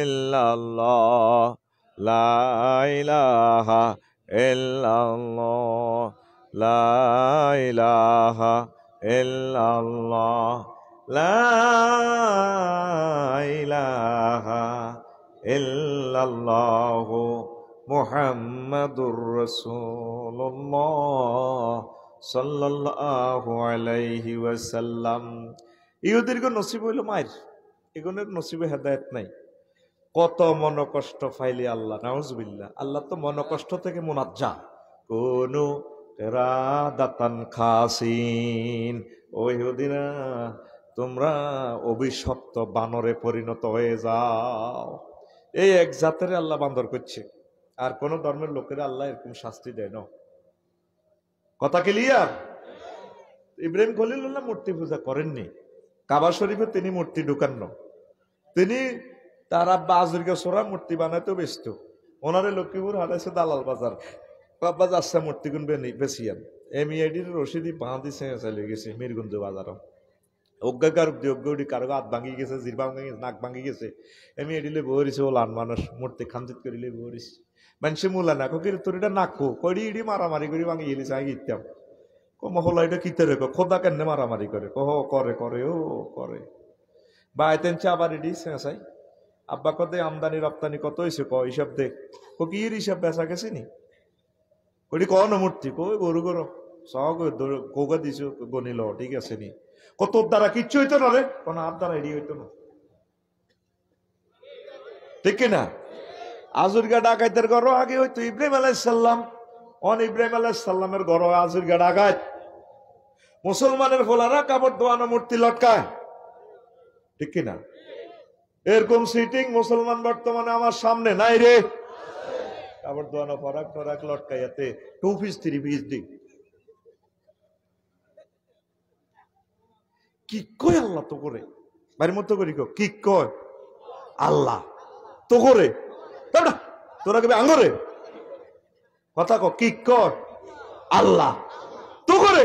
ইল্লাল্লাহ, লা ইলাহা ইল্লাল্লাহ, লা ইলাহা ইল্লাল্লাহ, লা ইলাহা ইল্লাল্লাহ, মুহাম্মাদুর রাসূলুল্লাহ সাল্লাল্লাহু আলাইহি ওয়াসাল্লাম। ইহুদির নসিব হইল মায়ের, এগুনের নসিবে হেদায়েত নাই। কত মন কষ্ট ফাইলি আল্লাহ, নাউজুবিল্লাহ। আল্লাহ তো মন কষ্ট থেকে মুনাজ্জা। কোনু রাদাতান খাসিন, ও ইহুদিনা, তোমরা অভিশপ্ত বানরে পরিণত হয়ে যাও। এই এক জাতের আল্লাহ বান্দর করছে, আর কোন ধর্মের লোকেরা আল্লাহ এরকম শাস্তি দেয় না। কথা ক্লিয়ার? ইব্রাহিম খলিলুল্লাহ মূর্তি পূজা করেননি, কাবা শরীফে তিনি মূর্তি ঢুকান না। তিনি তার আব্বা আজুরকে সোরা মূর্তি বানাইতেও ব্যস্ত। ওনারে লক্ষ্মীপুর হারাইছে দালাল বাজার, বাবা যাচ্ছে মূর্তি গুন বেশিয়ান এমইআইডির রশিদি বাঁধি চলে গেছে মিরগঞ্জ বাজার। অজ্ঞাকার অজ্ঞি কারো হাত ভাঙি গেছে, জির ভাঙি গেছে, নাক ভাঙি গেছে। এমইআইডিলে বহরিছে ও লান মানুষ মূর্তি খানজিত করিলে বহরিছে। মানুষে মূলা না কির তোর এটা নাকো কড়ি ইডি মারামারি করি ভাঙি গেলিছে। আমি গিতাম কমহলা এটা কিতে রেখো খোদা কেন মারামারি করে, কহ করে করে ও করে বা এতেন আবার ইডি চেঁচাই। আব্বা কত আমদানি রপ্তানি কত হয়েছে ক হিসাব দেখ, কির হিসাব বেচা গেছে নি কই ক না মূর্তি কই গরু গরু সহ কৌকা দিছ গনিল ঠিক আছে নি, কত দ্বারা কিচ্ছু হইতো না রে, কোন আর দ্বারা এডি হইতো না, ঠিক কিনা? আজুরগা ডাকাইতের ঘর আগে হইতো ইব্রাহিম আলাইহিস সালাম, অন ইব্রাহিম আলাইহিস সালামের ঘর আজুরগা ডাকাইত। মুসলমানের ফোলারা কাপড় দোয়ানো মূর্তি লটকায়, ঠিক কিনা? এরকম সিটিং মুসলমান বর্তমানে আমার সামনে নাই রে, কাপড় দোয়ানো ফরাক ফরাক লটকাইয়াতে 2 পিস 3 পিস দিই। কি কয় আল্লাহ তো করে বাড়ির মতো করি কি কয় আল্লাহ তো করে, তোরা কবি আঙ্গরে কথা ক কি কর আল্লাহ তো করে।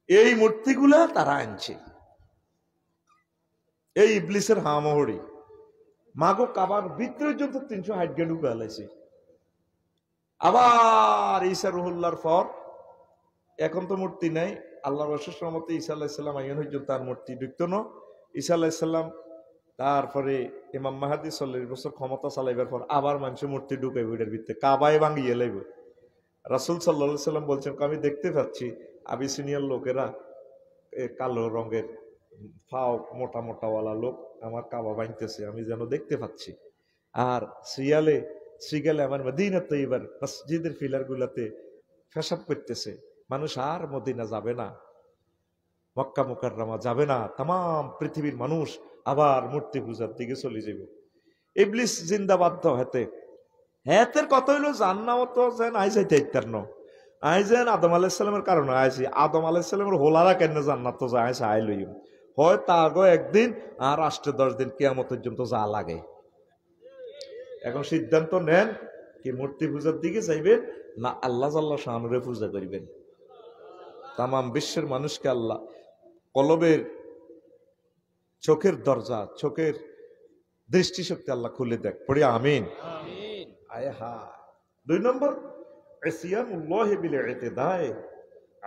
এই মূর্তিগুলা তারা আনছে, এই ইবলিসের হামহড়ি মাগো কাবার ভিতরে যত 360 গেলু গালাইছে। আবার ঈসা রুহুল্লাহর পর এখন তো মূর্তি নাই, আল্লাহর অশেষ রহমতে ঈসা আলাইহিস সালাম আইন হইজন তার মূর্তি ঢুকতো না। ঈসা আলাইহিস সালাম তারপরে ইমাম মাহাদি 40 বছর ক্ষমতা চালাইবার পর আবার মানুষের মূর্তি ঢুকাইব এটার ভিতরে, কাবায় ভাঙিয়ে লাইব। রাসূল সাল্লাল্লাহু আলাইহি সাল্লাম বলছেন আমি দেখতে পাচ্ছি আবিসিনিয়ার লোকেরা কালো রঙের ফাও মোটা মোটাওয়ালা লোক আমার কাবা ভাঙতেছে, আমি যেন দেখতে পাচ্ছি। আর শ্রীগালে আমার মদিনা তৈবার মসজিদের ফিলার গুলাতে পেশাব করতেছে। মানুষ আর মদিনা যাবে না, মক্কা মুকাররমা যাবে না, তাম পৃথিবীর মানুষ আবার মূর্তি পূজার দিকে চলে যাবে। ইবলিস জিন্দাবাদ হেতে হেতের কথা হইলো জান্নাও তো যেন আই যাইতে ইত্যার ন আই যেন আদম আলাইহিস সালামের কারণে আইছি, আদম আলাইহিস সালামের হোলারা কেন জান্নাত তো যায় আই লইম হয় তাগো একদিন আর রাষ্ট্রে 10 দিন কিয়ামত পর্যন্ত যা লাগে। এখন সিদ্ধান্ত নেন কি মূর্তি পূজার দিকে যাইবেন না আল্লাহ জাল্লা শানুরে পূজা করিবেন। তামাম বিশ্বের মানুষকে আল্লাহ কলবের চোখের দরজা, চোখের দৃষ্টিশক্তি আল্লাহ খুলে দেখ, পড়ি আমিন। আয় হা। 2 নম্বর, ইসিয়ানুল্লাহি বিল ইতিদাই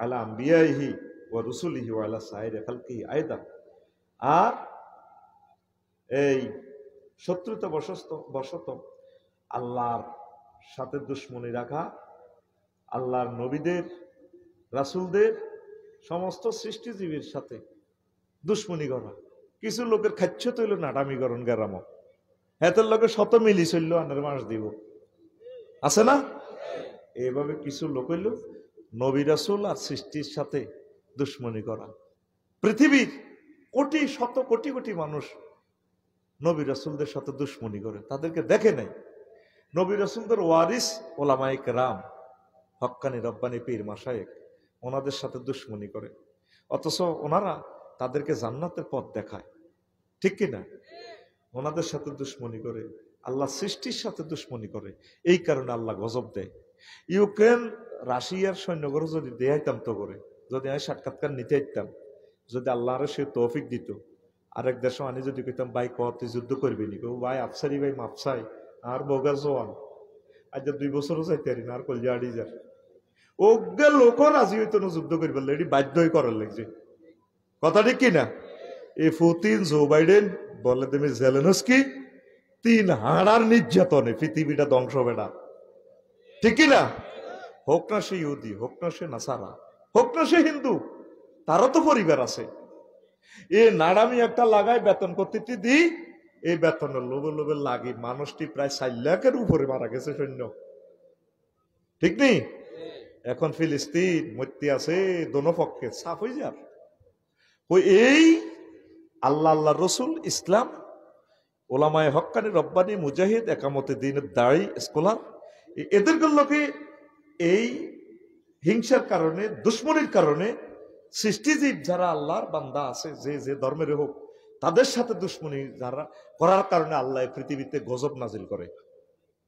আলা আম্বিয়াইহি ওয়া রুসুলিহি ওয়া আলা সাইরি খালকিহি আয়দা। আর এই শত্রুতা বশত আল্লাহর সাথে দুশ্মনী রাখা, আল্লাহর নবীদের, রাসূলদের, সমস্ত সৃষ্টিজীবীর সাথে দুশ্মনী করা। কিছু লোকের খাচ্ছ তৈল নাটামি করণ গেরাম, হেতের লোকের শত মিলি চলল আনের মাস দিব, আছে না? এইভাবে কিছু লোক হইল নবী রাসূল আর সৃষ্টির সাথে দুশ্মনী করা। পৃথিবীর কোটি শত কোটি কোটি মানুষ নবী রাসূলদের সাথে দুশ্মনী করে, তাদেরকে দেখে নাই। নবী রাসূলদের ওয়ারিস ওলামায়ে কেরাম, হক্কানি রব্বানি পীর মাশায়েখ, ওনাদের সাথে দুশ্মনী করে, অথচ ওনারা তাদেরকে জান্নাতের পথ দেখায়, ঠিক কিনা? ওনাদের সাথে দুশ্মনী করে, আল্লাহ সৃষ্টির সাথে দুশ্মনী করে। এই কারণে আল্লাহ গজব দেয়। ইউক্রেন রাশিয়ার সৈন্যগর যদি দেয়াইতাম তো করে, যদি আমি সাক্ষাৎকার নিতে আইতাম, যদি আল্লাহর সে তৌফিক দিত, আরেক দেশ আমি যদি কইতাম ভাই কত যুদ্ধ করবি নি, ভাই আফসারি ভাই মাপসাই আর বগা জোয়ান, আজ 2 বছরও যাইতে পারি না, আর কলজা আড়ি যার ওগে লোক রাজি হইতো না যুদ্ধ করবার, এটি বাধ্যই করার লাগছে। কথা ঠিক কিনা? এই পুতিন, জো বাইডেন, বলে তুমি জেলেনস্কি, 3 হাড়ার নির্যাতনে পৃথিবীটা ধ্বংস হবে না, ঠিক কিনা? হোক না সে ইহুদি, হোক না সে নাসারা, হোক না সে হিন্দু, তারও তো পরিবার আছে। এ নাড়ামি একটা লাগায় বেতন করতে দিই, এই বেতনের লোভে লোভে লাগি মানুষটি প্রায় 4 লাখের উপরে মারা গেছে সৈন্য, ঠিক নেই? এখন ফিলিস্তিন মধ্যে আছে, দোনো পক্ষে সাফ হয়ে যার। ওই এই আল্লাহ আল্লাহ রসুল, ইসলাম, ওলামায়ে হক্কানি রব্বানি মুজাহিদ, একামতে দ্বীনের দায়ী স্কলার, এদের লোকে এই হিংসার কারণে, দুশ্মনীর কারণে সৃষ্টিজীব যারা আল্লাহর বান্দা আছে, যে যে ধর্মের হোক, তাদের সাথে দুশ্মনী যারা করার কারণে আল্লাহ পৃথিবীতে গজব নাজিল করে।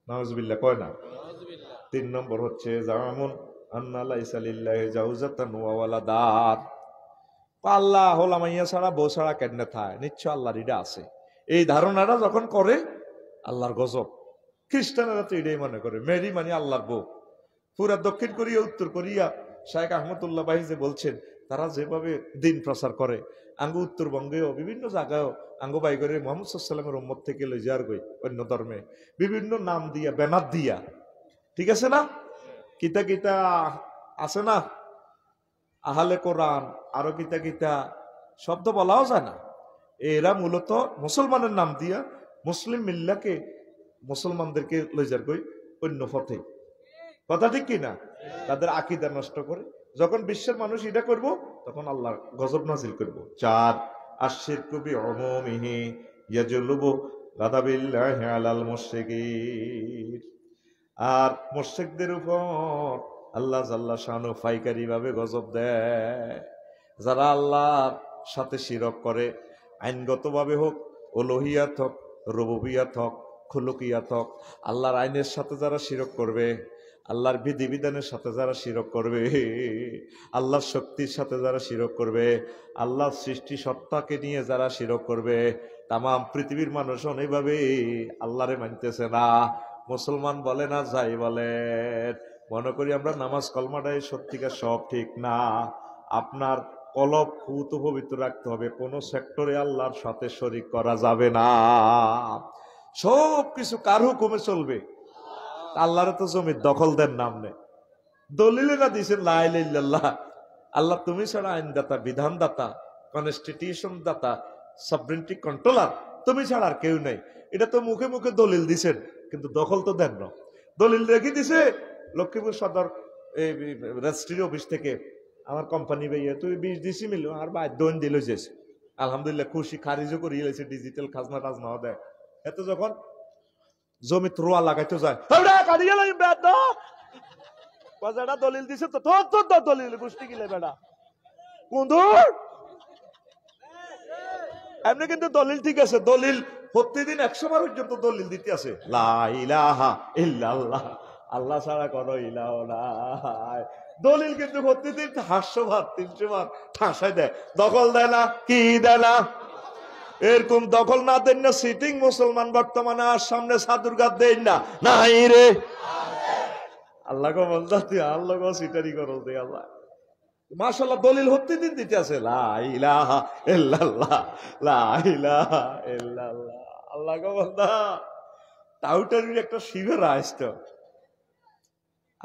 নাউজুবিল্লাহ কয় না? 3 নম্বর হচ্ছে জামুন আন্না লাইসা লিল্লাহি জাওজাতান ওয়া ওয়ালাদাত। আল্লাহ হলা মাইয়া ছাড়া বউ ছাড়া কেন থায়, নিশ্চয় আল্লাহর ইডা আছে, এই ধারণাটা যখন করে আল্লাহর গজব। খ্রিস্টানেরা তো এটাই মনে করে মেরি মানে আল্লাহর বউ। পুরা দক্ষিণ কোরিয়া, উত্তর কোরিয়া, শায়েখ আহমদুল্লাহ বাহি যে বলছেন, তারা যেভাবে দিন প্রচার করে, আঙ্গু উত্তরবঙ্গেও বিভিন্ন জায়গায়ও আঙ্গু বাই করে মুহাম্মদ সাল্লাল্লাহু আলাইহি ওয়াসাল্লামের উম্মত থেকে লই যার গই অন্য ধর্মে বিভিন্ন নাম দিয়া, ব্যানার দিয়া, ঠিক আছে না? কিতা কিতা আছে না, আহলে কোরআন, আরো কিতা কিতা শব্দ বলাও যায় না। এরা মূলত মুসলমানের নাম দিয়া মুসলিম মিল্লাকে, মুসলমানদেরকে লই যার গই অন্য পথে। কথা ঠিক কিনা? তাদের আকীদা নষ্ট করে। যখন বিশ্বের মানুষ এটা করব, তখন আল্লাহ গজব নাজিল করব। 4 আশিরকু বিউমুমিহি ইয়াজলুবু গাদাবিল্লাহি আলাল মুশরিকিন। আর মুশরিকদের উপর আল্লাহ জাল্লা শানু ফাইকারি ভাবে গজব দেয়। যারা আল্লাহর সাথে শিরক করে, আইনগতভাবে হোক, উলুহিয়াত হোক, রুবুবিয়াত হোক, খুলুকিয়াত হোক, আল্লাহর আইনের সাথে যারা শিরক করবে, আল্লাহর বিধিবিধানের সাথে যারা শিরক করবে, আল্লাহর শক্তির সাথে যারা শিরক করবে, আল্লাহর সৃষ্টি সত্তাকে নিয়ে যারা শিরক করবে, তাম পৃথিবীর মানুষ অনেকভাবে আল্লাহরে মানতেছে না। মুসলমান বলে না যাই বলেন, মনে করি আমরা নামাজ কলমাটাই সত্যিকার সব ঠিক না। আপনার কলব পুত পবিত্র রাখতে হবে, কোন সেক্টরে আল্লাহর সাথে শরীক করা যাবে না। সব কিছু কার হুকুমে চলবে? আল্লাহর তো জমির দখল দেন নাম নেই, দলিলে না দিয়েছেন লা ইলাহা ইল্লাল্লাহ। আল্লাহ তুমি ছাড়া আইনদাতা, বিধানদাতা, কনস্টিটিউশন দাতা, সভরেন্টি কন্ট্রোলার, তুমি ছাড়া আর কেউ নেই। এটা তো মুখে মুখে দলিল দিছেন, কিন্তু দখল তো দেন না। দলিল রেখে দিছে লক্ষ্মীপুর সদর রেজিস্ট্রি অফিস থেকে, আমার কোম্পানি ভাইয়া তুই 20 দিছি মিল আর বা দন দিল যেছে, আলহামদুলিল্লাহ খুশি, খারিজও করিয়ে লেছে, ডিজিটাল খাজনা টাজনা দেয়। এত যখন জমি রোয়া লাগাইতে যায়, দলিল দিছে তো তোর দলিল গোষ্ঠী গিলে বেড়া কুন্দুর। এমনি কিন্তু দলিল ঠিক আছে, দলিল প্রতিদিন 100 বার পর্যন্ত দলিল দিতে আছে, লা ইলাহা ইল্লাল্লাহ, আল্লাহ ছাড়া কোনো ইলাহ নাই। দলিল কিন্তু প্রতিদিন 800 বার 300 বার ঠাসায় দেয়, দখল দেয় না, কি দেয় না। এরকম দখল না দেন না সিটিং মুসলমান বর্তমানে আর সামনে সাদুরঘাট দেন না নাই রে আল্লাহ গো বলদা তুই আল্লাহ গো সিটারি করো দে আল্লাহ মাশাআল্লাহ দলিল হতে দিন দিতে আছে লা ইলাহা ইল্লাল্লাহ লা ইলাহা ইল্লাল্লাহ আল্লাহ গো বলদা টাউটারির একটা শিবের আসতো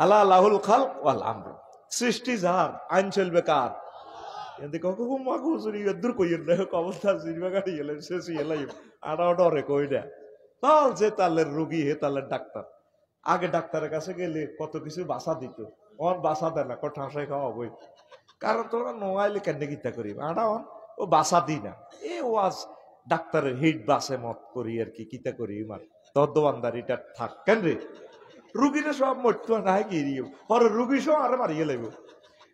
আলা লাহুল খালক ওয়াল আমর সৃষ্টি যার আইন চলবে কার এতে কখন মাগো জুরি দূর কইেন না অবস্থা জিরবা গাড়ি গেলেন শেষ এলাই আড়া ডরে কই না তাল যে তালের রোগী হে তালের ডাক্তার আগে ডাক্তারের কাছে গেলে কত কিছু বাসা দিত ওর বাসা দেয় না ঠাসাই খাওয়া বই কারণ তোমরা নোয়াইলে কেন গীতা করি আড়া ও বাসা দিই না এ ওয়াজ ডাক্তারের হিট বাসে মত করি আর কি কিতা করি মার দোয়ানদারিটা থাক কেন রে রুগীরা সব মরতো নাই গিরিও পরে রুগী সব আরে মারিয়ে লাগবে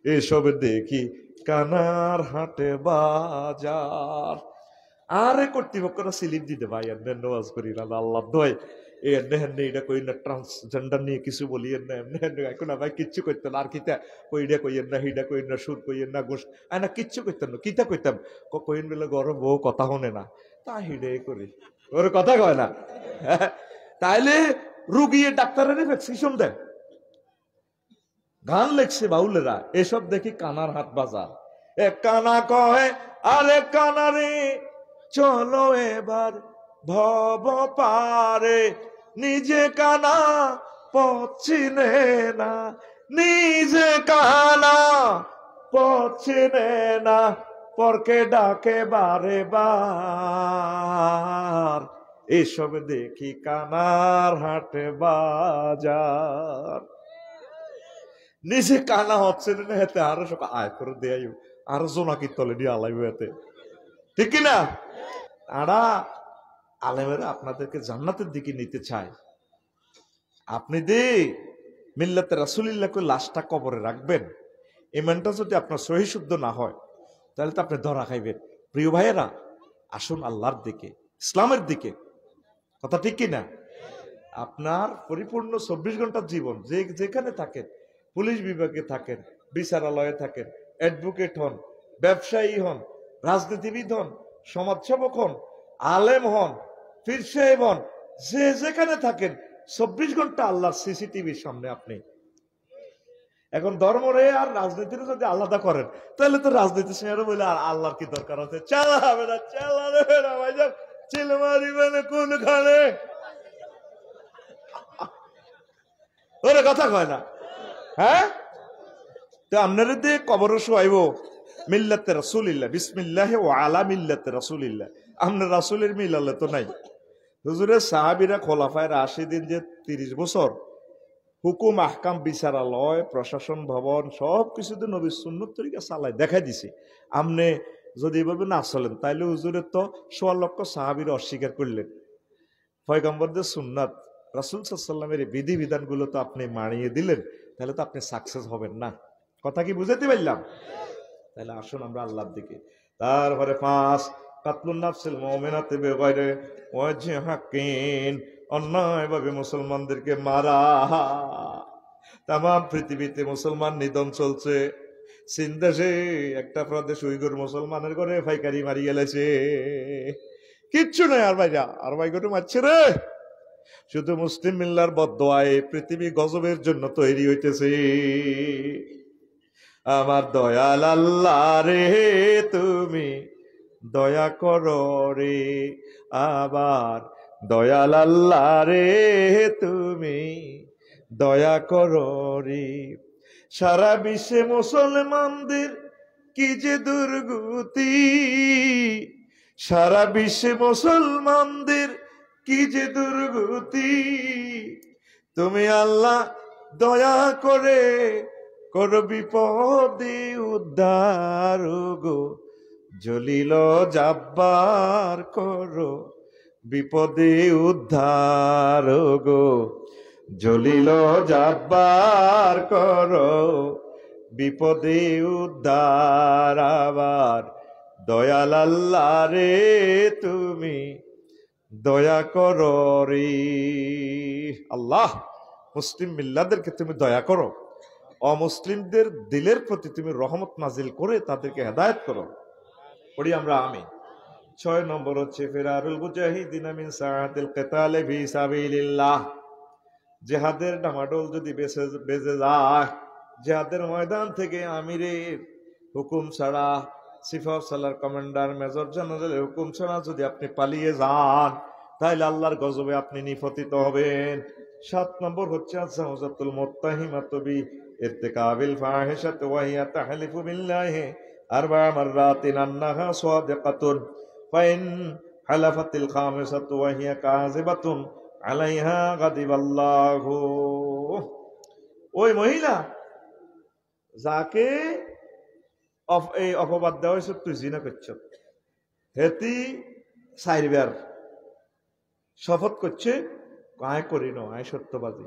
এসব দেখি কানার হাটে বাজার আরে কর্তৃপক্ষরা স্লিপ দিতে ভাই এমনি নোয়াজ করি না আল্লাহ দয় এটা কই না ট্রান্সজেন্ডার নিয়ে কিছু বলি না এমনি এখন ভাই কিচ্ছু করতেন আর কিতা কইডা কইয়েন না হিডা কইন না সুর কইয়েন না গোস আয় না কিচ্ছু করতেন না কিতা কইতাম কইন বলে গরম বউ কথা হনে না তা হিডে করি ওর কথা কয় না তাইলে রুগী ডাক্তারের ভ্যাকসিনেশন দেয় গান লেখছে বাউলেরা এসব দেখি কানার হাট বাজার এ কানা কয় আরে কানারে চলো এবার ভব পারে নিজে কানা পচিনে না নিজে কানা পচিনে না পরকে ডাকে বারে বার এসব দেখি কানার হাটে বাজার নিজে কানা হচ্ছে না হেতে আরো সব আয় করে দেয় আরো জোনাকি তলে দিয়ে আলাইব এতে ঠিক কিনা আড়া আলেমেরা আপনাদেরকে জান্নাতের দিকে নিতে চায় আপনি দে মিল্লাতে রাসূলুল্লাহকে লাশটা কবরে রাখবেন ইমানটা যদি আপনার সহি শুদ্ধ না হয় তাহলে তো আপনি ধরা খাইবেন প্রিয় ভাইয়েরা আসুন আল্লাহর দিকে ইসলামের দিকে কথা ঠিক কিনা আপনার পরিপূর্ণ 24 ঘন্টার জীবন যেখানে থাকেন পুলিশ বিভাগে থাকেন বিচারালয়ে থাকেন অ্যাডভোকেট হন ব্যবসায়ী হন রাজনীতিবিদ হন সমাজসেবক হন আলেম হন পীর সাহেব হন যেখানে থাকেন 24 ঘন্টা আল্লাহ সিসিটিভির সামনে আপনি এখন ধর্মরে আর রাজনীতির যদি আলাদা করেন তাহলে তো রাজনীতি সিংহের বলে আর আল্লাহর কি দরকার আছে চালাবে না চালাবে না ভাইজান চিল মারিবে না কোনখানে ওরে কথা কয় না হ্যাঁ তো আপনার দিয়ে কবর শোয়াইব মিল্লাতে রাসূলিল্লাহ বিসমিল্লাহি ওয়া আলা মিল্লাতে রাসূলিল্লাহ আপনার রাসূলের মিলালে তো নাই হুজুরের সাহাবীরা খোলাফায়ে রাশিদিন যে 30 বছর হুকুম আহকাম বিচারালয় প্রশাসন ভবন সব কিছুতে নবীর সুন্নত তরিকা চালায় দেখাই দিছে আপনি যদি এভাবে না চলেন তাইলে হুজুরের তো 1.25 লক্ষ সাহাবীরা অস্বীকার করলেন পয়গম্বরদের সুন্নাত রাসূল সাল্লাল্লাহু আলাইহি ওয়াসাল্লামের বিধি বিধানগুলো তো আপনি মানিয়ে দিলেন তাহলে তো আপনি সাকসেস হবেন না কথা কি বুঝাতে পারলাম তাহলে আসুন আমরা আল্লাহর দিকে তারপরে 5 কাতলুন নাফসিল মুমিনাতি বিগাইরি ওয়াজহি হাক্কিন অন্যায়ভাবে মুসলমানদেরকে মারা তাম পৃথিবীতে মুসলমান নিধন চলছে চীন দেশে একটা প্রদেশ উইগুর মুসলমানের ঘরে ফাইকারি মারি গেলেছে কিচ্ছু নাই আর ভাইরা আর ভাই করে মারছে রে শুধু মুসলিম মিল্লার বদদোয়ায় পৃথিবী গজবের জন্য তৈরি হইতেছে আমার দয়াল আল্লাহ রে তুমি দয়া করো রে আবার দয়াল আল্লাহ রে তুমি দয়া করো রে সারা বিশ্বে মুসলমানদের কি যে দুর্গতি সারা বিশ্বে মুসলমানদের কি যে দুর্গতি তুমি আল্লাহ দয়া করে করো বিপদে উদ্ধার গো জলিল জাব্বার করো বিপদে উদ্ধার গো জলিল জাব্বার করো বিপদে উদ্ধার আবার দয়াল আল্লাহ রে তুমি দয়া করো রে আল্লাহ মুসলিম মিল্লাদেরকে তুমি দয়া করো অমুসলিমদের দিলের প্রতি তুমি রহমত নাজিল করে তাদেরকে হেদায়েত করো পড়ি আমরা আমিন 6 নম্বর হচ্ছে ফিরারুল মুজাহিদিনা মিন সাআতিল কিতালি ফি সাবিলিল্লাহ। জিহাদের ডামাডোল যদি বেজে যায়, জিহাদের ময়দান থেকে আমিরের হুকুম ছাড়া, সিফা সালার কমান্ডার মেজর জেনারেলের হুকুম ছাড়া যদি আপনি পালিয়ে যান, তাহলে আল্লাহর গজবে আপনি নিপতিত হবেন। 7 নম্বর হচ্ছে আযাওজাতুল মুত্তাহিমাতু বি ইরতিকাবিল ফাহিশাতি ওয়া হিয়া তাহলিফু বিল্লাহি আরবা'a মাররাতিন আন্নাহা সাদিকাতুন ফাইন হালাফাতিল খামিসাতু ওয়া হিয়া কাযিবাতুন আলাইহা গাদিবাল্লাহু। ওই মহিলা যাকে এই অপবাদ দেওয়া হয়েছে তুই জিনা করছ, হেতি 4 বার শপথ করছে, আয় করি ন, আয় সত্যবাদী।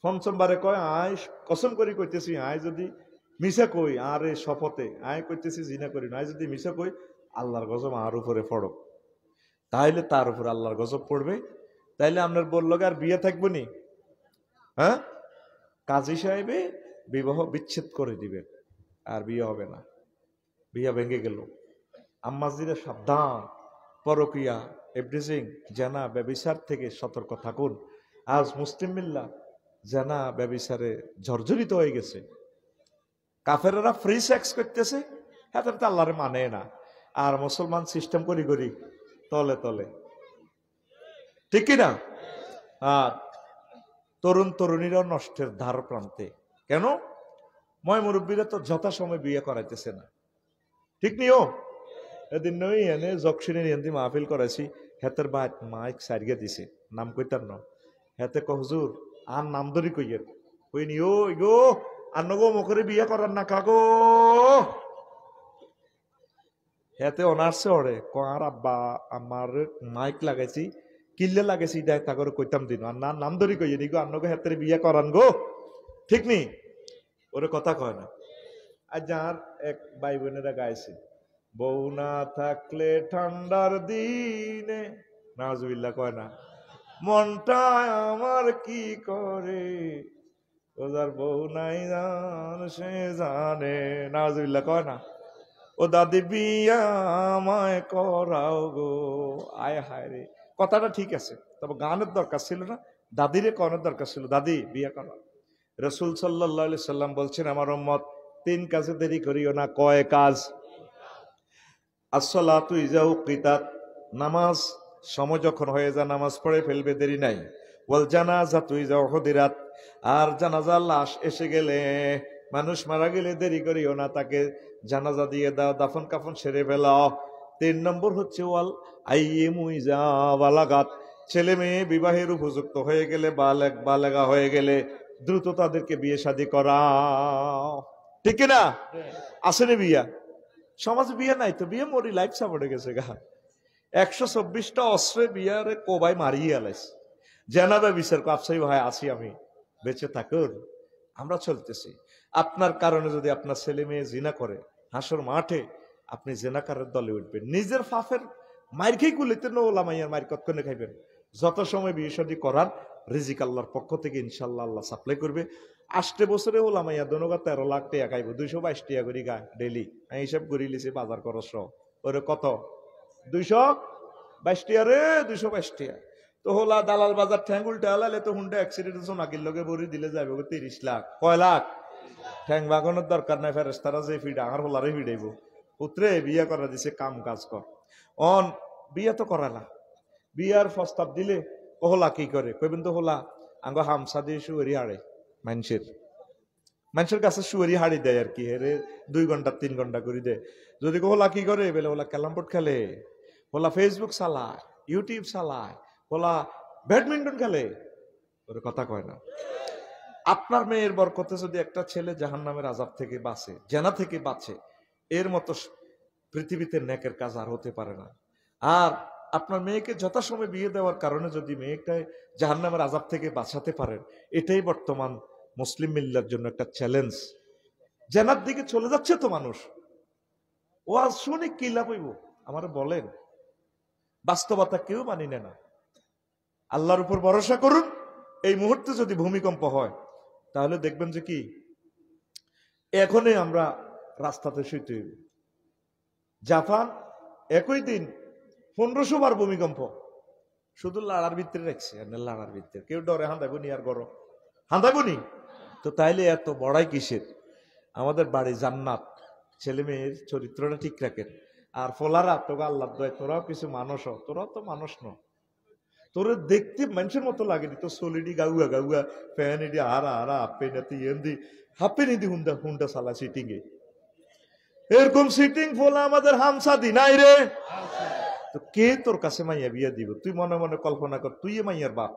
5মবারে কয় আয় কসম করি কইতেছি, আয় যদি মিছা কই আর এই শপথে আয় কইতেছি জিনা করি না, আয় যদি মিছা কই আল্লাহর গজব আর উপরে পড়ো, তাইলে তার উপর আল্লাহর গজব পড়বে। তাইলে আপনার বলল আর বিয়ে থাকবো নি? হ্যাঁ, কাজী সাহেবে বিবাহ বিচ্ছেদ করে দিবেন, আর বিয়ে হবে না, বিয়ে ভেঙে গেল। আম্মাজিরা সাবধান, পরকিয়া, এভরিথিং, জানা ব্যভিচার থেকে সতর্ক থাকুন। আজ মুসলিম মিল্লাত জানা ব্যভিচারে জর্জরিত হয়ে গেছে। কাফেরেরা ফ্রি সেক্স করতেছে, হ্যাঁ তো আল্লাহরে মানে না, আর মুসলমান সিস্টেম করি করি তলে তলে, ঠিক কিনা? আর তরুণ তরুণীরাও নষ্টের ধার প্রান্তে। কেন? ময় মুরব্বীরা তো যথাসময় বিয়ে করাইতেছে না, ঠিক নিও। এদিন নই এনে জকশিনী নিয়ন্ত্রী মাহফিল করেছি, হেতের বাদ মাইক সারিয়ে দিছে, নাম কইতার ন, হেতে কহজুর আর নাম ধরি কইয়ের কই নিও গো, আন্নগো মুখরে বিয়ে করার না কাগো। হেতে অনার্সে ওরে কার আব্বা আমার মাইক লাগাইছি, কিল্লে লাগাইছি, দেখ তা করে কইতাম দিন আর না নাম ধরি কইয়ে নিগো, আন্নগো হেতের বিয়ে করান গো, ঠিক নি? ওরে কথা কয় না। আর যার এক ভাই বোনেরা গাইছে, বউ না থাকলে ঠান্ডার দিনে, নাউজুবিল্লাহ কয় না, মনটা আমার কি করে, ও যার বউ নাই জান সে জানে, নাউজুবিল্লাহ কয় না। ও দাদি বিয়া আমায় করাও গো, আয় হায় রে। কথাটা ঠিক আছে, তবে গানের দরকার ছিল না, দাদিরে কনের দরকার ছিল, দাদি বিয়া করা। রাসূল সাল্লাল্লাহু আলাইহি সাল্লাম বলছেন, আমার উম্মত 3 কাজে দেরি করিও না। কয় কাজ? আসসালাতু ইযা উকিতাত, নামাজ সময় যখন হয়ে যায় নামাজ পড়ে ফেলবে, দেরি নাই। ওয়াল জানাজাতু ইযা হুদিরাত, আর জানাজার লাশ এসে গেলে, মানুষ মারা গেলে দেরি করিও না, তাকে জানাজা দিয়ে দাও, দাফন কাফন সেরে ফেলাও। 3 নম্বর হচ্ছে ওয়াল আইয়িমু ইযা বালাগাত, ছেলে মেয়ে বিবাহের উপযুক্ত হয়ে গেলে, বালেগা হয়ে গেলে দ্রুত তাদেরকে বিয়ে শাদী করাও, ঠিক না? আসেনি বিয়া? সমাজে বিয়ে নাই তো, বিয়ে মরি লাইফ সাপোর্টে গেছে গা। 124টা অস্ত্রে বিয়ারে কোবাই মারিয়ে আলাইছে। জানাবে বিচার কাপসাই ভাই আসি আমি, বেঁচে থাকুন, আমরা চলতেছি। আপনার কারণে যদি আপনার ছেলে মেয়ে জিনা করে, হাসর মাঠে আপনি জেনাকারের দলে উঠবেন। নিজের ফাফের মায়ের খেয়ে গুলিতে ওলামাইয়ার মায়ের কতক্ষণে খাইবেন। যত সময় বিয়ে শাদী করার রিজিক আল্লাহর পক্ষ থেকে ইনশাল্লাহ আল্লাহ সাপ্লাই করবে। 8 বছরে ওলামাইয়া দোনোগা 13 লাখ টাকা খাইব, 222 টাকা করে গায় ডেলি। আমি হিসাব করি লিছি বাজার খরচ ওরে কত, 222 টাকা রে, 222 টাকা। তো হোলা দালাল বাজার ঠ্যাং উল্টে আলালে তো হুন্ডা অ্যাক্সিডেন্ট জোনাকির লগে ভরি দিলে যাবে 30 লাখ। কয় লাখ? ঠ্যাং বাগানোর দরকার নাই, ফেরেস্তারা যে ফিড আর হোলারে ফিডাইব। পুত্রে বিয়া করা দিছে, কাম কাজ কর। অন বিয়া তো করা না, বিয়ার প্রস্তাব দিলে হোলা কি করে কইবেন তো, হোলা আঙ্গ হামসা দিয়ে শুয়ারি হাড়ে, মানুষের কাছে শুয়ারি হাড়ি দেয় আর কি, হেরে 2 ঘন্টা 3 ঘন্টা করে দেয়। যদি হোলা কি করে বলে, হোলা ক্যালামবোর্ড খেলে, হোলা ফেসবুক চালায়, ইউটিউব চালায়, হোলা ব্যাডমিন্টন খেলে, ওর কথা কয় না। আপনার মেয়ের বরকতে যদি একটা ছেলে জাহান্নামের আযাব থেকে বাঁচে, জেনা থেকে বাঁচে, এর মতো পৃথিবীতে নেকের কাজ আর হতে পারে না। আর আপনার মেয়েকে যথাসময়ে বিয়ে দেওয়ার কারণে যদি মেয়েটাই জাহান্নামের আযাব থেকে বাঁচাতে পারেন, এটাই বর্তমান মুসলিম মিল্লার জন্য একটা চ্যালেঞ্জ। জেনার দিকে চলে যাচ্ছে তো মানুষ, ও আজ শুনে কি লাভ হইব? আমার বলেন, বাস্তবতা কেউ মানি না। আল্লাহর উপর ভরসা করুন। এই মুহূর্তে যদি ভূমিকম্প হয়, তাহলে দেখবেন যে কি এখনই আমরা রাস্তাতে শুইতে হইব। জাপান একই দিন 1500 বার ভূমিকম্প, শুধু লাড়ার ভিতরে রাখছে, লাড়ার ভিতরে কেউ ডরে হাঁদাইবো নি আর গরো হাঁদাইবো নি। তো তাইলে এত বড়াই কিসের? আমাদের বাড়ি জান্নাত, ছেলে মেয়ের চরিত্রটা ঠিক রাখেন। আর ফোলারা তোকে আল্লাহ দয়, তোরাও কিছু মানুষ হ, তোরাও তো মানুষ ন, তোর দেখতে মানুষের মতো লাগেনি তো, সলিডি গাউয়া গাউয়া ফ্যান এডি হারা হারা হাপ্পে নাতি এমদি হাপ্পে নিদি হুন্ডা হুন্ডা সালা সিটিং এ, এরকম সিটিং ফোলা আমাদের হামসা দি নাই রে। তো কে তোর কাছে মাইয়া বিয়া দিব? তুই মনে মনে কল্পনা কর, তুই মাইয়ার বাপ,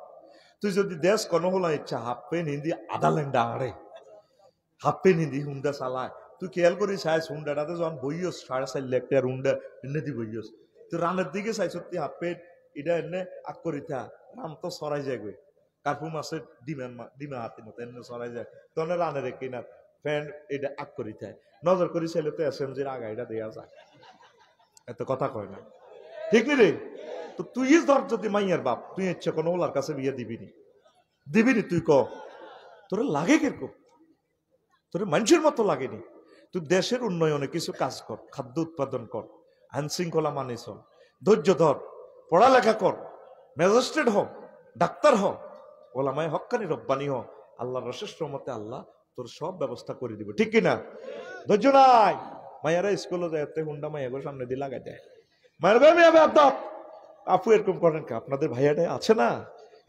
তুই যদি দেশ কোনো হলো ইচ্ছা হাপ্পে নিদি আদা লেন্ডা আড়ে হাপ্পে নিদি হুন্ডা চালায়, তুই খেয়াল করি চাইছ হুন্ডাটাতে যখন বইয়স 4.5 লাখ টাকার হুন্ডা এনে দি বইয়স, তুই রানের দিকে চাইছ তুই হাপ্পে এটা এনে আগ করিতা রান তো সরাই যায় গই, কার্পু মাছের ডিমা হাতি মতো এনে সরাই যায়, তখন রানের কিনার ফ্যান এটা আগ করিতা নজর করি চাইলে তো এসএমজির আগা এটা দেওয়া যায়, এত কথা কয় না, ঠিক নি রে? তো তুই ধর যদি মাইয়ার বাপ, তুই ইচ্ছে কোনো ওলার কাছে বিয়ে দিবিনি, দিবিনি? তুই ক তোর লাগে কিরকম? তোর মানুষের মতো লাগেনি? তুই দেশের উন্নয়নে কিছু কাজ কর, খাদ্য উৎপাদন কর, আইন শৃঙ্খলা মানে চল, ধৈর্য ধর, পড়ালেখা কর, ম্যাজিস্ট্রেট হ, ডাক্তার হ, ওলামায়ে হক্কানি রব্বানি হ, আল্লাহর অশেষ রহমতে আল্লাহ তোর সব ব্যবস্থা করে দিব, ঠিক কিনা? ধৈর্য নাই, মায়েরা স্কুলে যায় হুন্ডা মায়ের সামনে দিয়ে লাগাই দেয়, মায়ের আপু এরকম করেন কে? আপনাদের ভাইয়াটা আছে না,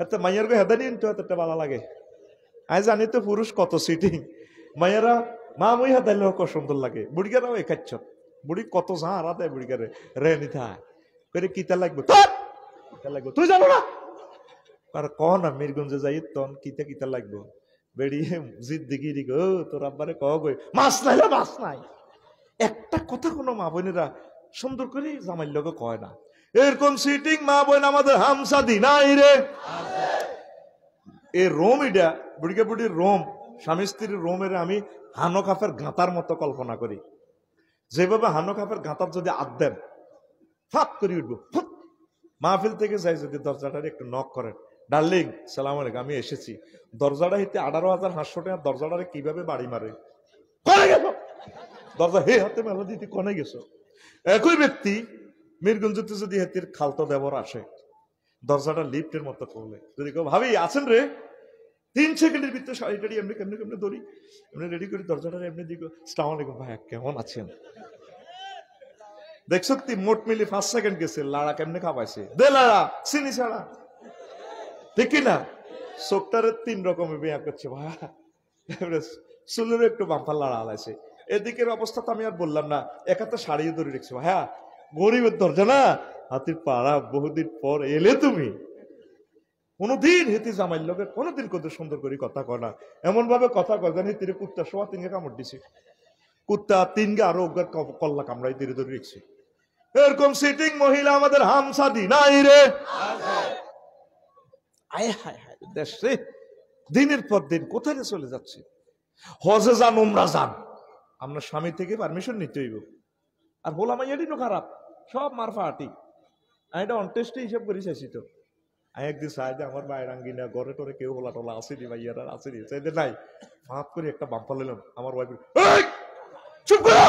এত মাইয়ার গো হেদা নিন তো এতটা ভালো লাগে। আমি জানি তো পুরুষ কত সিটিং, মায়েরা মা মুই হাতাইলে কত সুন্দর লাগে, বুড়িগারাও এ খাচ্ছ, বুড়ি কত ঝাড়া দেয় বুড়িগারে, রে নিথা করে কিতা লাগবে, কিতা লাগবে তুই জানো না, আর কহ না মিরগঞ্জে যাই তখন কিতা কিতা লাগবো, বেরিয়ে জিদ্দিগিরি গো তোর আব্বারে কহ গই মাছ নাইলে মাছ নাই, একটা কথা কোনো মা বোনেরা সুন্দর করে জামাইর লোকে কয় না। এরকম সিটিং মা বোন আমাদের হামসা দি নাই রে। এই রোম, এটা বুড়িকে বুড়ির রোম, স্বামী স্ত্রীর রোমের আমি হানো কাফের গাঁতার মতো কল্পনা করি, যেভাবে হানো কাফের গাঁতার যদি আদেন ফাত করে উঠবো, মাহফিল থেকে যাই যদি দরজাটার একটু নক করেন, ডার্লিং সালাম আলাইকুম আমি এসেছি, দরজাটা হিতে 18,500 টাকা, দরজাটারে কিভাবে বাড়ি মারে, কনে গেছো দরজা হে হাতে মেলা দিতে কনে গেছো। একই ব্যক্তি মিরগঞ্জতে যদি হাতির খালতো দেবর আসে, দরজাটা লিফটের মতো করলে যদি কেউ ভাবি আছেন রে, 3 সেকেন্ডের ভিতরে শাড়িটাড়ি এমনি কেমনি কেমনি ধরি, এমনি রেডি করি, দরজাটা এমনি দিকে আসসালামু আলাইকুম ভাই কেমন আছেন, দেখছো তুই মোট মিলি 5 সেকেন্ড গেছে, লাড়া কেমনে খাওয়াইছে, দে লাড়া চিনি ছাড়া, ঠিক কিনা? চোখটারে 3 রকমের বিয়া করছে ভাই, চুলের একটু বাম্পার লাড়া আলাইছে, এদিকের অবস্থা তো আমি আর বললাম না, একাতে শাড়িও ধরে রেখেছে, হ্যাঁ গরিবের দরজা না, হাতির পাড়া বহুদিন পর এলে তুমি, কোনদিন হেতি জামাইর লোকের কোনদিন কত সুন্দর করে কথা কয় না, এমন ভাবে কথা কয় যেন হেতিরে কুত্তা সোয়া 3 কামড় দিছে, কুত্তা 3 গে আরো কল্লা কামড়াই ধীরে ধরে রেখেছে। এরকম সিটিং মহিলা আমাদের হামসা দি নাই রে। আয় হায় হায় দেশ রে, দিনের পর দিন কোথায় চলে যাচ্ছে। হজে যান উমরা যান, আপনার স্বামী থেকে পারমিশন নিতে হইব, আর বলা মাইয়াটি তো খারাপ, সব মারফা আটি, আমি এটা অনটেস্টে হিসাব করে চাইছি তো, আমি একদিন চাই যে আমার বাইরে আঙ্গিনা ঘরে টরে কেউ হোলা টোলা আসেনি ভাইয়ারা আসেনি, চাইতে নাই ফাঁক করে একটা বাম্পা নিলাম, আমার ওয়াইফ চুপ করো,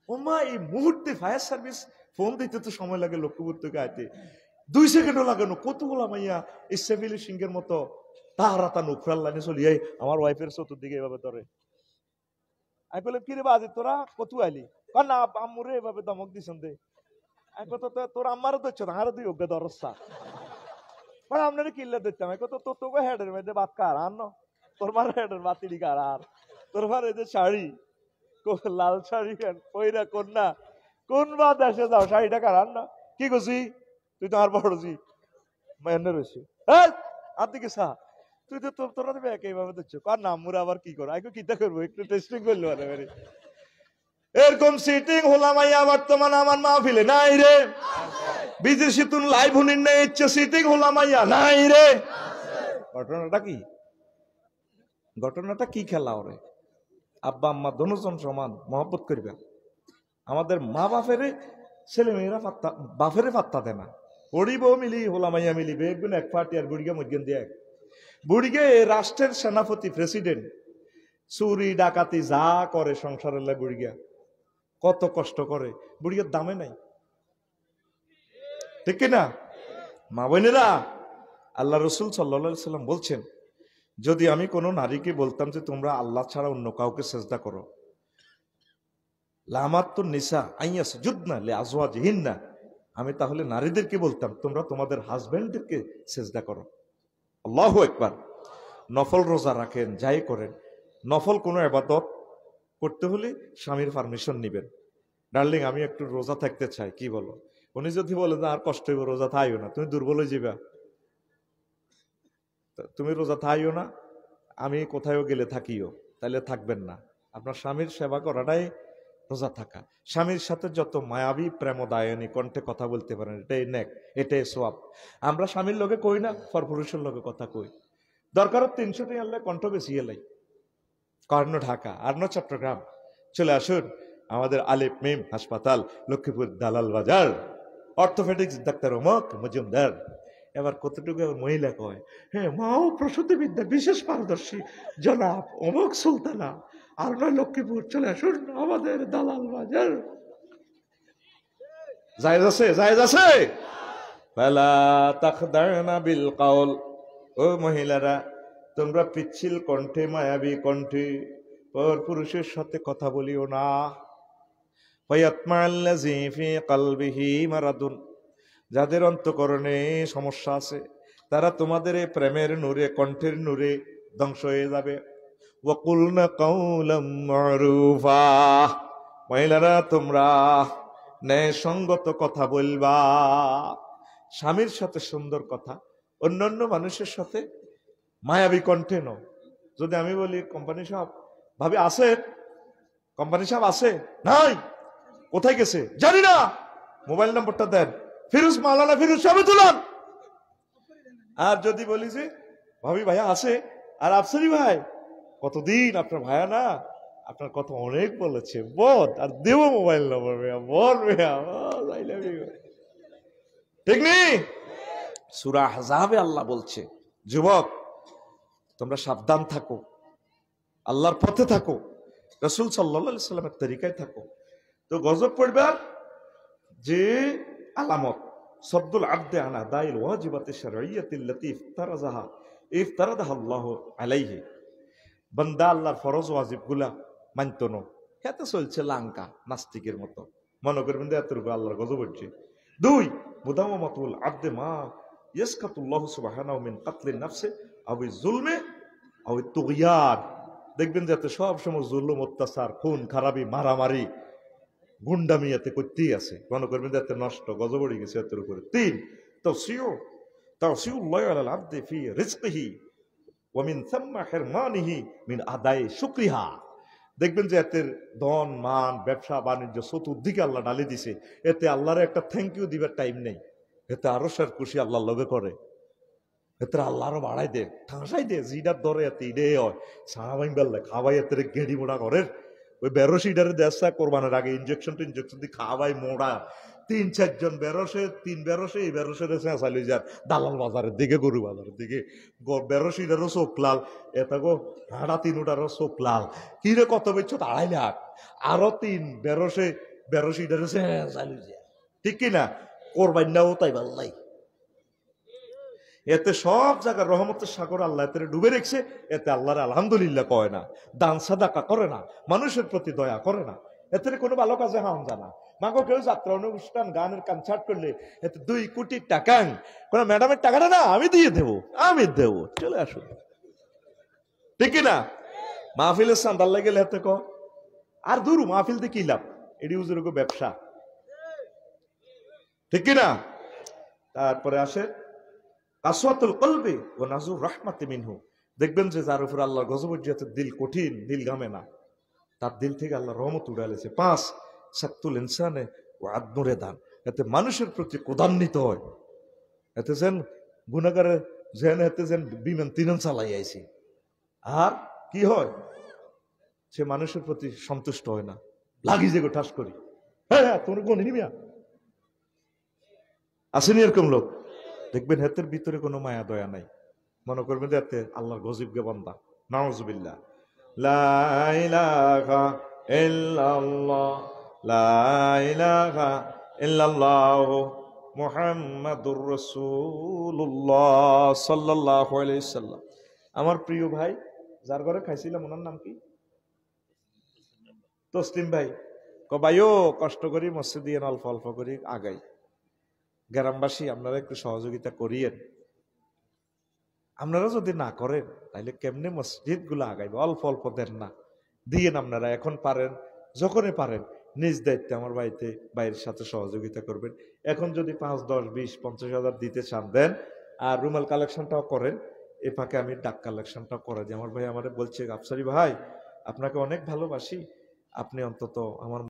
ও মা এই মুহূর্তে ফায়ার সার্ভিস ফোন দিতে তো সময় লাগে লক্ষ্মীপুর থেকে আইতে, 2 সেকেন্ডও লাগানো, কতগুলা মাইয়া এই সেভিলি সিংহের মতো তাহারা তা নুখরাল লাইনে চলিয়ে আমার ওয়াইফের চতুর্দিকে এভাবে ধরে, আমি বললাম কিরে বাজে তোরা কত আইলি, না আম্মুরে এভাবে দমক দিছেন দে, আমি কত তোর আম্মারও দিচ্ছ না, আরো 2 অজ্ঞা দরসা, মানে আপনারা কিল্লা দিতাম, আমি কত তোকে হেডের মধ্যে বাত কার আর তোর মার হেডের বাতিলি কার, আর তোর মার এই যে শাড়ি লাল শাড়ি পইরা কন্যা কোন বা দেশে যাও শাড়িটা কার আর না, কি করছি তুই তো আর বড়ছি মেনে রয়েছি, হ্যাঁ আর দিকে সা তুই তো তোরা দেবে এইভাবে দিচ্ছ, কার নাম মুরা আবার কি করো, আগে কিতা করবো একটু টেস্টিং করলো আরে। এরকম সিটিং হোলামাইয়া বর্তমান আমার মাহফিলে নাই রে, বিদেশি তুন লাইভ হুনিন নেই, ইচ্ছে সিটিং হোলামাইয়া নাই রে। ঘটনাটা কি, ঘটনাটা কি খেলা ওরে, আব্বা আম্মা দোনোজন সমান মহব্বত করবে, আমাদের মা বাপেরে ছেলে মেয়েরা পাত্তা, বাপেরে পাত্তা দেয় না, পড়িব মিলি হোলামাইয়া মিলি বেগুন এক পার্টি আর বুড়িকে মজ্ঞান দিয়ে এক, বুড়িকে রাষ্ট্রের সেনাপতি প্রেসিডেন্ট, চুরি ডাকাতি যা করে সংসারের লাই বুড়িগা কত কষ্ট করে, বুড়িয়ার দামে নাই, ঠিক না মা বোনেরা? আল্লাহ রসুল সাল্লাল্লাহু আলাইহি সাল্লাম বলছেন, যদি আমি কোনো নারীকে বলতাম যে তোমরা আল্লাহ ছাড়া অন্য কাউকে সেজদা করো, লামাত্তু নিসা আইয়াসজুদনা লিআজওয়াজিহিন্না, আমি তাহলে নারীদেরকে বলতাম তোমরা তোমাদের হাজবেন্ডদেরকে সেজদা করো। আল্লাহু আকবার। নফল রোজা রাখেন, যাই করেন, নফল কোনো ইবাদত করতে হলে স্বামীর পারমিশন নিবেন। ডার্লিং আমি একটু রোজা থাকতে চাই, কি বলো? উনি যদি বলে না আর কষ্ট হইব, রোজা থাইও না, তুমি দুর্বল হয়ে যাবা, তুমি রোজা থাইও না, আমি কোথাও গেলে থাকিও, তাহলে থাকবেন না। আপনার স্বামীর সেবা করাটাই রোজা থাকা। স্বামীর সাথে যত মায়াবী প্রেমদায়নী কণ্ঠে কথা বলতে পারেন, এটাই নেক, এটাই সোয়াব। আমরা স্বামীর লোকে কই না, পরপুরুষের লোকে কথা কই। দরকার 300 টাকা আনলে কণ্ঠ বেশি এলাই। কর্ণ ঢাকা আর ন চট্টগ্রাম, চলে আসুন আমাদের আলিফ মিম হাসপাতাল, লক্ষ্মীপুর দালাল বাজার, অর্থোপেডিক্স ডাক্তার অমক মজুমদার। এবার কতটুকু মহিলা কয়, হ্যাঁ মাও প্রসূতি বিদ্যা বিশেষ পারদর্শী জনাব অমক সুলতানা, আর নয় লক্ষ্মীপুর, চলে আসুন আমাদের দালাল বাজার। জায়েজ আছে, জায়েজ আছে। ফালা তাখদানা বিল কাউল, ও মহিলারা তোমরা পিচ্ছিল কণ্ঠে মায়াবী কণ্ঠে পর পুরুষের সাথে কথা বলিও না। ফায়াতমাল্লাযী ফী কলবিহি মারাদুন, যাদের অন্তঃকরণে সমস্যা আছে তারা তোমাদের এই প্রেমের নূরে, কণ্ঠের নূরে ধ্বংস হয়ে যাবে। ওয়াকুলনা কাওলাম মারুফা, মহিলারা তোমরা ন্যায়সঙ্গত কথা বলবা। স্বামীর সাথে সুন্দর কথা, অন্যান্য মানুষের সাথে মায়াবী কণ্ঠে ন। যদি আমি বলি কোম্পানি সাহেব, ভাবি আছে, কোম্পানি সাহেব আছে, নাই, কোথায় গেছে জানি না, মোবাইল নম্বরটা দেন, ফিরোজ মাওলানা ফিরোজ সাহেব তুলান। আর যদি বলি যে ভাবি ভাইয়া আছে, আর আফসারি ভাই কতদিন আপনার ভাইয়া না আপনার কথা অনেক বলেছে, বল আর দেব মোবাইল নম্বর, ভাইয়া বল ভাইয়া, ঠিক নেই? সূরা আহজাবে আল্লাহ বলছে, যুবক তোমরা সাবধান থাকো, আল্লাহর পথে থাকো, রাসূল সাল্লাল্লাহু আলাইহি সাল্লামের তরিকায় থাকো। তো গজব পড়বার যে আলামত, সদ্দুল আবদে আনা দাইল ওয়াজিবাতি শারঈয়্যাতিল্লাতী ইফতারাদাহা আল্লাহু আলাইহি, বান্দা আল্লাহর ফরজ ওয়াজিবগুলা মানতো না, এতে চলছে লাঙ্কা নাস্তিকের মতো, মনে করবেন যে এতটুকু আল্লাহর গজব হচ্ছে। 2 মুদাওয়ামাতুল আবদে মা ইয়াসকাতুল্লাহু সুবহানাহু মিন কাতলিন নাফসি আও যুলমে আও তুগয়ান, দেখবেন যে এতে সব সময় জুলুম, অত্যাচার, খুন খারাপি, মারামারি, গুন্ডামি এতে করতেই আছে, মনে করবেন যে এতে নষ্ট, গজব পড়ে গেছে এতের উপরে। 3 তাওসিউল্লাহি আলাল আবদি ফি রিজকিহি ওয়া মিন থাম্মা হিরমানিহি মিন আদাই শুকরিহা, দেখবেন যে এতে ধন মান ব্যবসা বাণিজ্য চতুর্দিকে আল্লাহ ডালি দিছে, এতে আল্লাহর একটা থ্যাংক ইউ দিবার টাইম নেই, এতে আরো সার খুশি আল্লাহর লগে করে, এতে আল্লাহ আরো বাড়াই দে, ঠাঁসাই দে, জিডার ধরে এতে ইডে হয় সাহাবাইন বেললে খাওয়াই এতে গেড়ি মোড়া করে, ওই বেরোসিডারে দেশা কোরবানের আগে ইনজেকশন দিয়ে খাওয়াই মোড়া, 3-4 জন বেরোসে, 3 বেরোসে, এই বেরোসের চালি যার দালাল বাজারের দিকে, গরু বাজারের দিকে, বেরোসিডারও চোখ লাল, এটা গো হাড়া 3টারও চোখ লাল, কি রে কত বেচছ, 2.5 লাখ, আরো 3 বেরোসিডারে চালি যায়, ঠিক কিনা? কোরবাইনাও তাই ভাল্লাই, এতে সব জায়গায় রহমতের সাগর আল্লাহ এতে ডুবে রেখেছে, এতে আল্লাহর আলহামদুলিল্লাহ কয় না, দান সাদাকা করে না, মানুষের প্রতি দয়া করে না, এতে কোনো ভালো কাজে হাম জানা। মাগো কেউ যাত্রা অনুষ্ঠান গানের কনসার্ট করলে এতে 2 কোটি টাকা, কোন ম্যাডামের টাকাটা না আমি দিয়ে দেবো, আমি দেবো, চলে আসুন, ঠিক কিনা? মাহফিলের চাঁদার লাগে গেলে এতে আর দূর মাহফিল দিয়ে কি লাভ, এটি উজুর ব্যবসা, ঠিক কিনা? তারপরে আসে কাসওয়াতুল কলবি ওয়া নাজুর রাহমাতি মিনহু, দেখবেন যে যার উপর আল্লাহর গজব হচ্ছে দিল কঠিন, দিল ঘামে না, তার দিল থেকে আল্লাহর রহমত উড়ে এসেছে। 5 সাকতুল ইনসানে ওয়া আদনুরে দান, এতে মানুষের প্রতি ক্রোধান্বিত হয়, এতে যেন গুনাহগারের যেন এতে যেন বিমান তিনন চালাই আইছি, আর কি হয় সে মানুষের প্রতি সন্তুষ্ট হয় না, লাগি যে ঠাস করি, হ্যাঁ তোর কোন নিমিয়া আসেনি এরকম লোক, দেখবেন হাতের ভিতরে কোনো মায়া দয়া নাই, মনে করবেন যে এতে আল্লাহর গজবকে বান্দা। নাউজুবিল্লাহ। লা ইলাহা ইল্লাল্লাহ, লা ইলাহা ইল্লাল্লাহ মুহাম্মাদুর রাসূলুল্লাহ সাল্লাল্লাহু আলাইহি সাল্লাম। আমার প্রিয় ভাই, যার ঘরে খাইছিলাম ওনার নাম কি? তসলিম ভাই। ভাইও কষ্ট করি মসজিদ দিয়ে অল্প অল্প করি আগাই। গ্রামবাসী আপনারা একটু সহযোগিতা করিয়েন। আপনারা যদি না করেন তাহলে কেমনে মসজিদ গুলো আগাইবে? অল্প অল্প দেন না, দিয়েন আপনারা। এখন পারেন, যখনই পারেন নিজ দায়িত্বে আমার বাড়িতে বাইরের সাথে সহযোগিতা করবেন। এখন যদি 5, 10, 20, 50,000 দিতে চান দেন, আর রুমাল কালেকশনটাও করেন। এ ফাঁকে আমি ডাক কালেকশনটাও করে দিই। আমার ভাই আমারে বলছে, আফসারি ভাই আপনাকে অনেক ভালোবাসি, আপনি অন্তত আমার